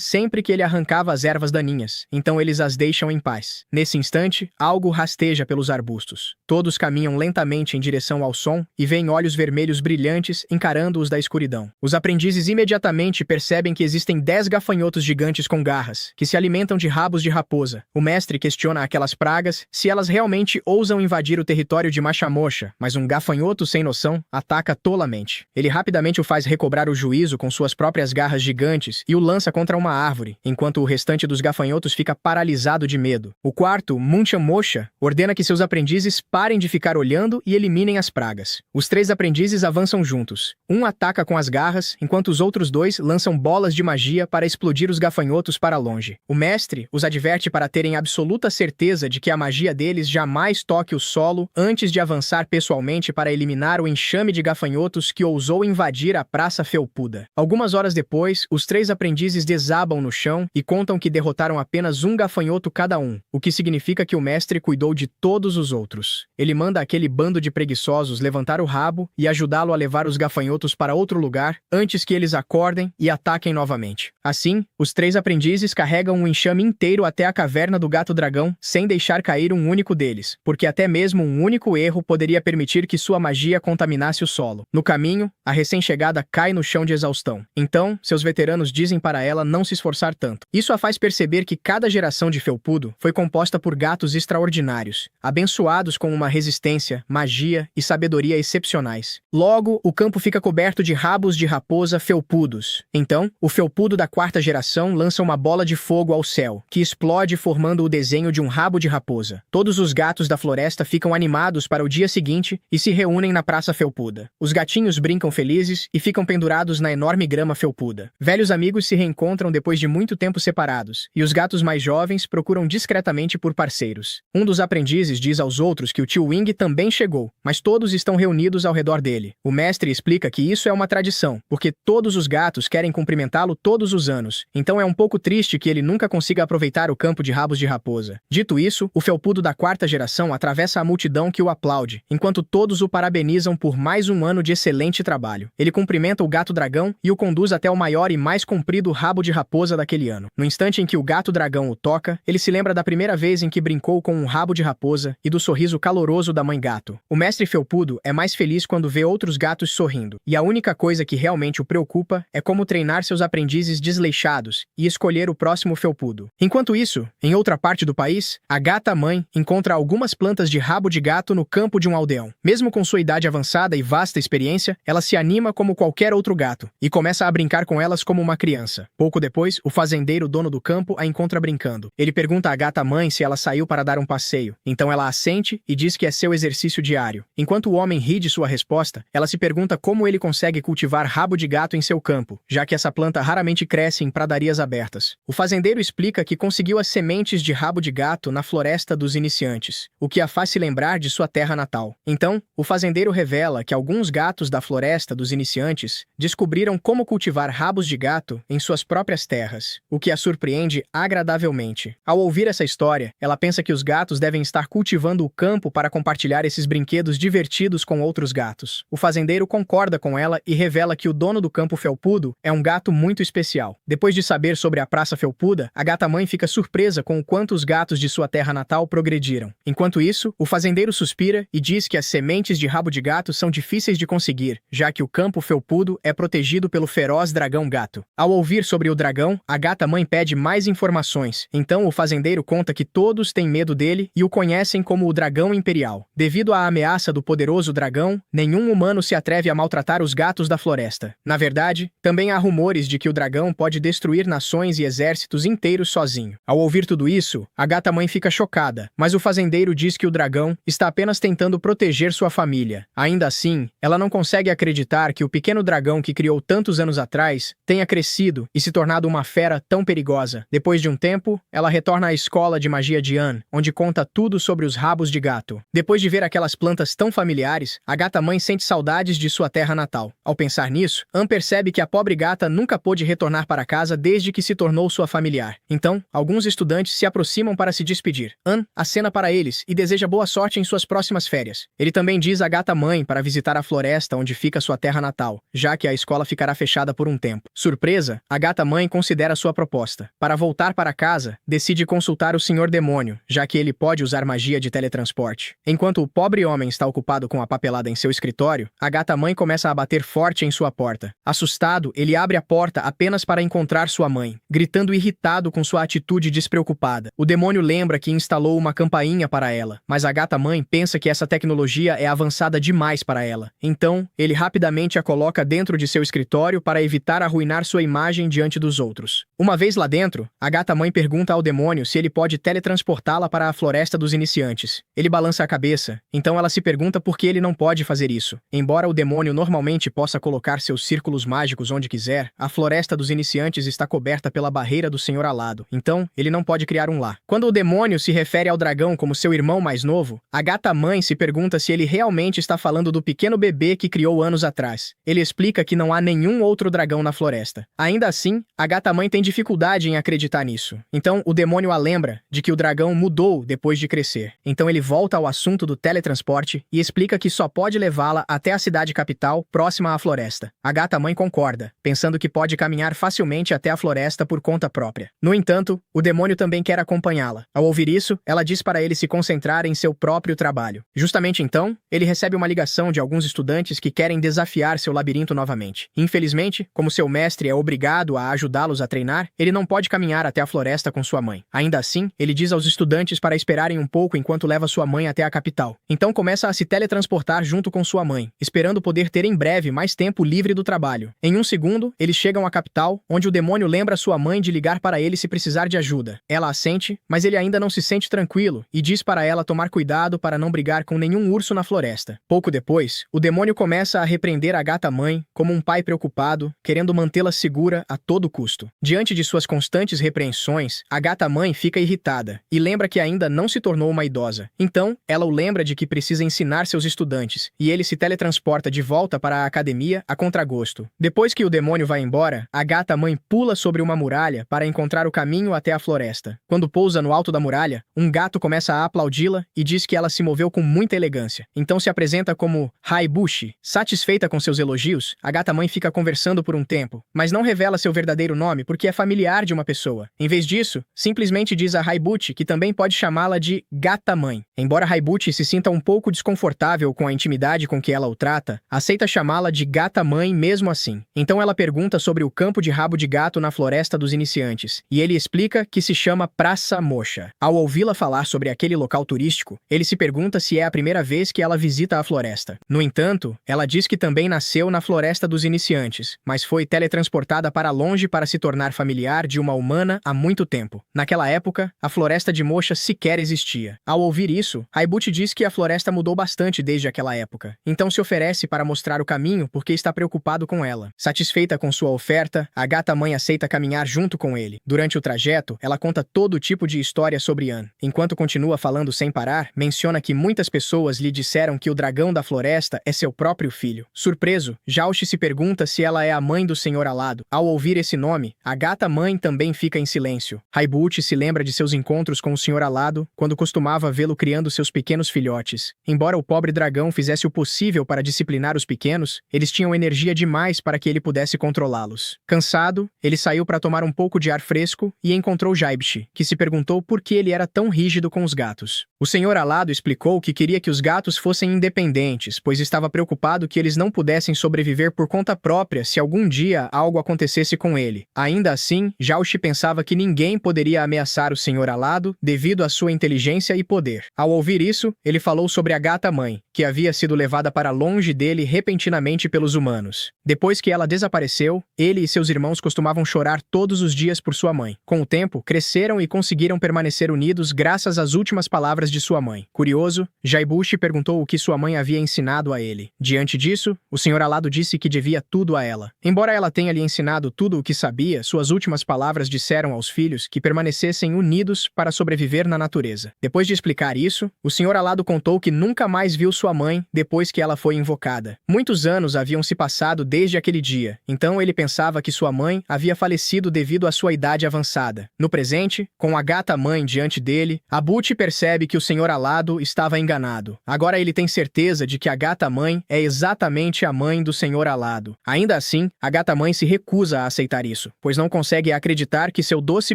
sempre que ele arrancava as ervas daninhas, então eles as deixam em paz. Nesse instante, algo rasteja pelos arbustos. Todos caminham lentamente em direção ao som e veem olhos vermelhos brilhantes encarando-os da escuridão. Os aprendizes imediatamente percebem que existem 10 gafanhotos gigantes com garras, que se alimentam de rabos de raposa. O mestre questiona aquelas pragas se elas realmente ousam invadir o território de Machamocha, mas um gafanhoto sem noção ataca tolamente. Ele rapidamente o faz recobrar o juízo com suas próprias garras gigantes e o lança contra uma árvore, enquanto o restante dos gafanhotos fica paralisado de medo. O quarto, Munchamocha, ordena que seus aprendizes parem de ficar olhando e eliminem as pragas. Os 3 aprendizes avançam juntos. Um ataca com as garras, enquanto os outros 2 lançam bolas de magia para explodir os gafanhotos para longe. O mestre os adverte para terem absoluta certeza de que a magia deles jamais toque o solo antes de avançar pessoalmente para eliminar o enxame de gafanhotos que ousou invadir a Praça Felpuda. Algumas horas depois, os 3 aprendizes desabam no chão e contam que derrotaram apenas um gafanhoto cada um, o que significa que o mestre cuidou de todos os outros. Ele manda aquele bando de preguiçosos levantar o rabo e ajudá-lo a levar os gafanhotos para outro lugar antes que eles acordem e ataquem novamente. Assim, os 3 aprendizes carregam um enxame inteiro até a caverna do gato-dragão sem deixar cair um único deles, porque até mesmo um único erro poderia permitir que sua magia contaminasse o solo. No caminho, a recém-chegada cai no chão de exaustão. Então, seus veteranos dizem para ela não se esforçar tanto. Isso a faz perceber que cada geração de felpudo foi composta por gatos extraordinários, abençoados com uma resistência, magia e sabedoria excepcionais. Logo, o campo fica coberto de rabos de raposa felpudos. Então, o felpudo da 4ª geração lança uma bola de fogo ao céu, que explode formando o desenho de um rabo de raposa. Todos os gatos da floresta ficam animados para o dia seguinte e se reúnem na Praça Felpuda. Os gatinhos brincam felizes e ficam pendurados na enorme grama felpuda. Velhos amigos se reencontram depois de muito tempo separados, e os gatos mais jovens procuram discretamente por parceiros. Um dos aprendizes diz aos outros que o tio Wing também chegou, mas todos estão reunidos ao redor dele. O mestre explica que isso é uma tradição, porque todos os gatos querem cumprimentá-lo todos os anos, então é um pouco triste que ele nunca consiga aproveitar o campo de rabos de raposa. Dito isso, o felpudo da 4ª geração atravessa a multidão que o aplaude, enquanto todos o parabenizam por mais um ano de excelente trabalho. Ele cumprimenta o gato-dragão e o conduz até o maior e mais comprido rabo de raposa daquele ano. No instante em que o gato-dragão o toca, ele se lembra da primeira vez em que brincou com um rabo de raposa e do sorriso caloroso da mãe gato. O mestre felpudo é mais feliz quando vê outros gatos sorrindo, e a única coisa que realmente o preocupa é como treinar seus aprendizes desleixados e escolher o próximo felpudo. Enquanto isso, em outra parte do país, a gata-mãe encontra algumas plantas de rabo de gato no campo de um aldeão. Mesmo com sua idade avançada e vasta experiência, ela se anima como qualquer outro gato e começa a brincar com elas como uma criança. Pouco depois, o fazendeiro dono do campo a encontra brincando. Ele pergunta à gata-mãe se ela saiu para dar um passeio, então ela assente e diz que é seu exercício diário. Enquanto o homem ri de sua resposta, ela se pergunta como ele consegue cultivar rabo de gato em seu campo, já que essa planta raramente cresce em pradarias abertas. O fazendeiro explica que conseguiu as sementes de rabo de gato na floresta dos iniciantes, o que a faz se lembrar de sua terra natal. Então, o fazendeiro revela que alguns gatos da floresta dos iniciantes descobriram como cultivar rabos de gato em suas próprias terras, o que a surpreende agradavelmente. Ao ouvir essa história, ela pensa que os gatos devem estar cultivando o campo para compartilhar esses brinquedos divertidos com outros gatos. O fazendeiro concorda com ela e revela que o dono do campo felpudo é um gato muito especial. Depois de saber sobre a Praça Felpuda, a gata-mãe fica surpresa com o quanto os gatos de sua terra natal progrediram. Enquanto isso, o fazendeiro suspira e diz que as sementes de rabo de gato são difíceis de conseguir, já que o campo felpudo é protegido pelo feroz dragão-gato. Ao ouvir sobre o dragão, a gata-mãe pede mais informações. Então o fazendeiro conta que todos têm medo dele e o conhecem como o dragão imperial. Devido à ameaça do poderoso dragão, nenhum humano se atreve a maltratar os gatos da floresta. Na verdade, também há rumores de que o dragão pode destruir nações e exércitos inteiros sozinho. Ao ouvir tudo isso, a gata-mãe fica chocada, mas o fazendeiro diz que o dragão está apenas tentando proteger sua família. Ainda assim, ela não consegue acreditar que o pequeno dragão que criou tantos anos atrás tenha crescido e se tornado uma fera tão perigosa. Depois de um tempo, ela retorna à escola de magia de Anne, onde conta tudo sobre os rabos de gato. Depois de ver aquelas plantas tão familiares, a gata-mãe sente saudades de sua terra natal. Ao pensar nisso, Anne percebe que a pobre gata nunca pôde retornar para casa desde que se tornou sua familiar. Então, alguns estudantes se aproximam para se despedir. Anne acena para eles e deseja boa sorte em suas próximas férias. Ele também diz à gata-mãe para visitar a floresta onde fica sua terra natal, já que a escola ficará fechada por um tempo. Surpresa, a gata-mãe considera sua proposta. Para voltar para casa, decide consultar o Senhor Demônio, já que ele pode usar magia de teletransporte. Enquanto o pobre homem está ocupado com a papelada em seu escritório, a gata-mãe começa a bater forte em sua porta. Assustado, ele abre a porta apenas para encontrar sua mãe, gritando irritado com sua atitude despreocupada. O demônio lembra que instalou uma campainha para ela, mas a gata-mãe pensa que essa tecnologia é avançada demais para ela. Então, ele rapidamente a coloca dentro de seu escritório para evitar arruinar sua imagem diante dos outros. Uma vez lá dentro, a gata-mãe pergunta ao demônio se ele pode teletransportá-la para a floresta dos iniciantes. Ele balança a cabeça, então ela se pergunta por que ele não pode fazer isso. Embora o demônio normalmente possa colocar seus círculos mágicos onde quiser, a floresta dos iniciantes está coberta pela barreira do Senhor Alado, então ele não pode criar um lá. Quando o demônio se refere ao dragão como seu irmão mais novo, a gata-mãe se pergunta se ele realmente está falando do pequeno bebê que criou anos atrás. Ele explica que não há nenhum outro dragão na floresta. Ainda assim, a gata-mãe tem dificuldade em acreditar nisso. Então, o demônio a lembra de que o dragão mudou depois de crescer. Então ele volta ao assunto do teletransporte e explica que só pode levá-la até a cidade capital, próxima à floresta. A gata-mãe concorda, pensando que pode caminhar facilmente até a floresta por conta própria. No entanto, o demônio também quer acompanhá-la. Ao ouvir isso, ela diz para ele se concentrar em seu próprio trabalho. Justamente então, ele recebe uma ligação de alguns estudantes que querem desafiar seu labirinto novamente. Infelizmente, como seu mestre é obrigado a ajudá-los a treinar, ele não pode caminhar até a floresta com sua mãe. Ainda assim, ele diz aos estudantes para esperarem um pouco enquanto leva sua mãe até a capital. Então começa a se teletransportar junto com sua mãe, esperando poder ter em breve mais tempo livre do trabalho. Em um segundo, eles chegam à capital, onde o demônio lembra sua mãe de ligar para ele se precisar de ajuda. Ela assente, mas ele ainda não se sente tranquilo e diz para ela tomar cuidado para não brigar com nenhum urso na floresta. Pouco depois, o demônio começa a repreender a gata-mãe como um pai preocupado, querendo mantê-la segura a todo custo. Diante de suas constantes repreensões, a gata-mãe fica irritada e lembra que ainda não se tornou uma idosa. Então, ela o lembra de que precisa ensinar seus estudantes, e ele se teletransporta de volta para a academia a contragosto. Depois que o demônio vai embora, a gata-mãe pula sobre uma muralha para encontrar o caminho até a floresta. Quando pousa no alto da muralha, um gato começa a aplaudi-la e diz que ela se moveu com muita elegância. Então se apresenta como Haibushi. Satisfeita com seus elogios, a gata-mãe fica conversando por um tempo, mas não revela seu verdadeiro nome porque é familiar de uma pessoa. Em vez disso, simplesmente diz a Haibuchi que também pode chamá-la de gata-mãe. Embora Haibuchi se sinta um pouco desconfortável com a intimidade com que ela o trata, aceita chamá-la de gata-mãe mesmo assim. Então ela pergunta sobre o campo de rabo de gato na floresta dos iniciantes, e ele explica que se chama Praça Mocha. Ao ouvi-la falar sobre aquele local turístico, ele se pergunta se é a primeira vez que ela visita a floresta. No entanto, ela diz que também nasceu na floresta dos iniciantes, mas foi teletransportada para longe para se tornar familiar de uma humana há muito tempo. Naquela época, a floresta de Mocha sequer existia. Ao ouvir isso, Haibuchi diz que a floresta mudou bastante desde aquela época. Então se oferece para mostrar o caminho porque está preocupado com ela. Satisfeita com sua oferta, a gata-mãe aceita caminhar junto com ele. Durante o trajeto, ela conta todo tipo de história sobre Anne. Enquanto continua falando sem parar, menciona que muitas pessoas lhe disseram que o dragão da floresta é seu próprio filho. Surpreso, Jaushi se pergunta se ela é a mãe do Senhor Alado. Ao ouvir esse nome, a gata-mãe também fica em silêncio. Haibuchi se lembra de seus encontros com o Senhor Alado, quando costumava vê-lo criando seus pequenos filhotes. Embora o pobre dragão fizesse o possível para disciplinar os pequenos, eles tinham energia demais para que ele pudesse controlá-los. Cansado, ele saiu para tomar um pouco de ar fresco saiu e encontrou Jaibushi, que se perguntou por que ele era tão rígido com os gatos. O senhor alado explicou que queria que os gatos fossem independentes, pois estava preocupado que eles não pudessem sobreviver por conta própria se algum dia algo acontecesse com ele. Ainda assim, Jaibushi pensava que ninguém poderia ameaçar o senhor alado devido à sua inteligência e poder. Ao ouvir isso, ele falou sobre a gata-mãe, que havia sido levada para longe dele repentinamente pelos humanos. Depois que ela desapareceu, ele e seus irmãos costumavam chorar todos os dias por sua mãe. Com o tempo, cresceram e conseguiram permanecer unidos graças às últimas palavras de sua mãe. Curioso, Jaibushi perguntou o que sua mãe havia ensinado a ele. Diante disso, o senhor alado disse que devia tudo a ela. Embora ela tenha lhe ensinado tudo o que sabia, suas últimas palavras disseram aos filhos que permanecessem unidos para sobreviver na natureza. Depois de explicar isso, o senhor alado contou que nunca mais viu sua mãe depois que ela foi invocada. Muitos anos haviam se passado desde aquele dia, então ele pensava que sua mãe havia falecido devido à sua idade avançada. No presente, com a gata-mãe diante dele, Abuchi percebe que o senhor alado estava enganado. Agora ele tem certeza de que a gata-mãe é exatamente a mãe do senhor alado. Ainda assim, a gata-mãe se recusa a aceitar isso, pois não consegue acreditar que seu doce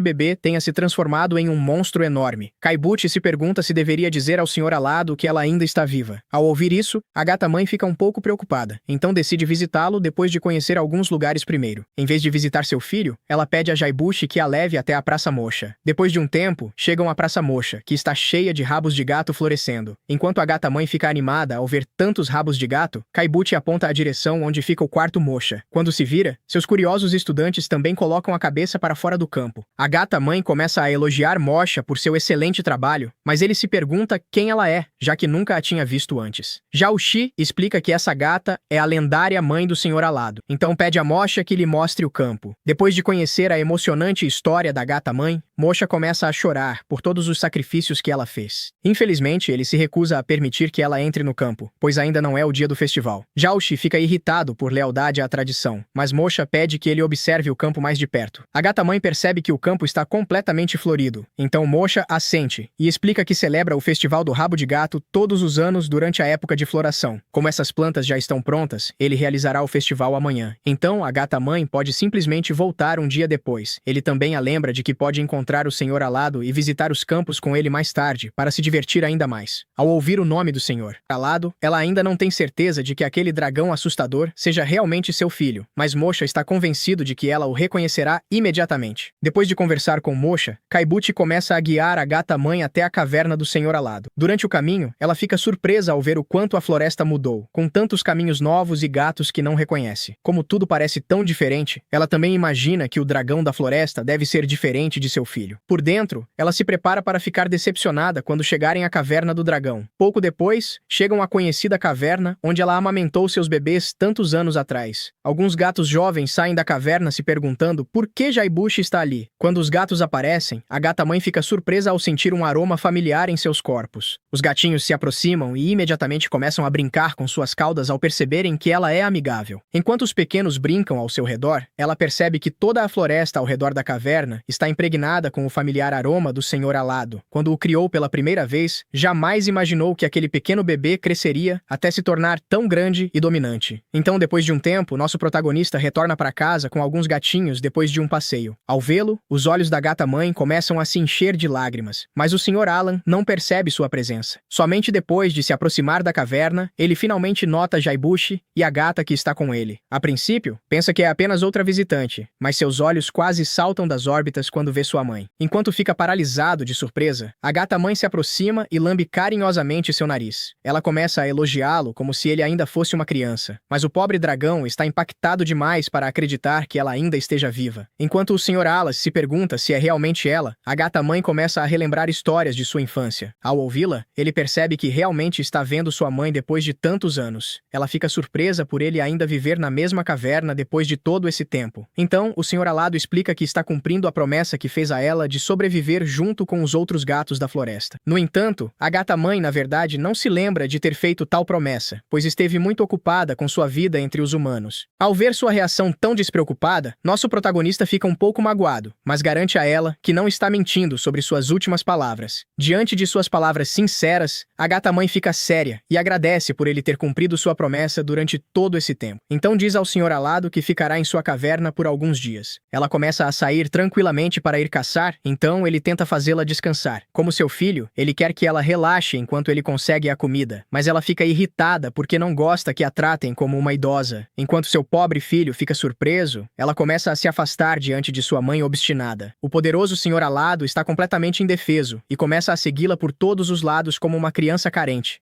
bebê tenha se transformado em um monstro enorme. Kaibuchi se pergunta se deveria dizer ao senhor alado que ela ainda está viva. Ao ouvir isso, a gata-mãe fica um pouco preocupada, então decide visitá-lo depois de conhecer alguns lugares primeiro. Em vez de visitar seu filho, ela pede a Jaibushi que a leve até a Praça Mocha. Depois de um tempo, chegam à Praça Mocha, que está cheia de rabos de gato florescendo. Enquanto a gata-mãe fica animada ao ver tantos rabos de gato, Kaibuchi aponta a direção onde fica o quarto Mocha. Quando se vira, seus curiosos estudantes também colocam a cabeça para fora do campo. A gata-mãe começa a elogiar Mocha por seu excelente trabalho, mas ele se pergunta quem ela é, já que nunca a tinha visto antes. Já o Shi explica que essa gata é a lendária mãe do senhor alado, então pede a Mocha que lhe mostre o campo. Depois de conhecer a emocionante história da gata-mãe, Mocha começa a chorar por todos os sacrifícios que ela fez. Infelizmente, ele se recusa a permitir que ela entre no campo, pois ainda não é o dia do festival. Já o Shi fica irritado por lealdade à tradição, mas Mocha pede que ele observe o campo mais de perto. A gata-mãe percebe que o campo está completamente florido, então Mocha assente e explica que celebra o festival do rabo de gato todos os anos durante a época de floração. Como essas plantas já estão prontas, ele realizará o festival amanhã. Então, a gata-mãe pode simplesmente voltar um dia depois. Ele também a lembra de que pode encontrar o senhor alado e visitar os campos com ele mais tarde, para se divertir ainda mais. Ao ouvir o nome do senhor alado, ela ainda não tem certeza de que aquele dragão assustador seja realmente seu filho, mas Mocha está convencido de que ela o reconhecerá imediatamente. Depois de conversar com Mocha, Kaibuchi começa a guiar a gata-mãe até a caverna do senhor alado. Durante o caminho, ela fica surpresa ao ver o quanto a floresta mudou, com tantos caminhos novos e gatos que não reconhece. Como tudo parece tão diferente, ela também imagina que o dragão da floresta deve ser diferente de seu filho. Por dentro, ela se prepara para ficar decepcionada quando chegarem à caverna do dragão. Pouco depois, chegam à conhecida caverna onde ela amamentou seus bebês tantos anos atrás. Alguns gatos jovens saem da caverna se perguntando por que Jaibushi está ali. Quando os gatos aparecem, a gata-mãe fica surpresa ao sentir um aroma familiar em seus corpos. Os gatinhos se aproximam e imediatamente começam a brincar com suas caudas ao perceberem que ela é amigável. Enquanto os pequenos brincam ao seu redor, ela percebe que toda a floresta ao redor da caverna está impregnada com o familiar aroma do senhor alado. Quando o criou pela primeira vez, jamais imaginou que aquele pequeno bebê cresceria até se tornar tão grande e dominante. Então, depois de um tempo, nosso protagonista retorna para casa com alguns gatinhos depois de um passeio. Ao vê-lo, os olhos da gata-mãe começam a se encher de lágrimas, mas o senhor Alan não percebe sua presença. Somente depois de se aproximar da caverna, ele finalmente nota Jaibushi e a gata que está com ele. A princípio, pensa que é apenas outra visitante, mas seus olhos quase saltam das órbitas quando vê sua mãe. Enquanto fica paralisado de surpresa, a gata-mãe se aproxima e lambe carinhosamente seu nariz. Ela começa a elogiá-lo como se ele ainda fosse uma criança, mas o pobre dragão está impactado demais para acreditar que ela ainda esteja viva. Enquanto o Sr. Alas se pergunta se é realmente ela, a gata-mãe começa a relembrar histórias de sua infância. Ao ouvi-la, ele percebe que realmente está vendo sua mãe depois de tantos anos. Ela fica surpresa por ele ainda viver na mesma caverna depois de todo esse tempo. Então, o Sr. Alado explica que está cumprindo a promessa que fez a ela de sobreviver junto com os outros gatos da floresta. No entanto, a gata-mãe, na verdade, não se lembra de ter feito tal promessa, pois esteve muito ocupada com sua vida entre os humanos. Ao ver sua reação tão despreocupada, nosso protagonista fica um pouco magoado, mas garante a ela que não está mentindo sobre suas últimas palavras. Diante de suas palavras sinceras, a gata-mãe fica séria e agradece por ele ter cumprido sua promessa durante todo esse tempo. Então diz ao Sr. Alado que ficará em sua caverna por alguns dias. Ela começa a sair tranquilamente para ir caçar, então ele tenta fazê-la descansar. Como seu filho, ele quer que ela relaxe enquanto ele consegue a comida, mas ela fica irritada porque não gosta que a tratem como uma idosa. Enquanto seu pobre filho fica surpreso, ela começa a se afastar diante de sua mãe obstinada. O poderoso senhor alado está completamente indefeso e começa a segui-la por todos os lados como uma criança carente.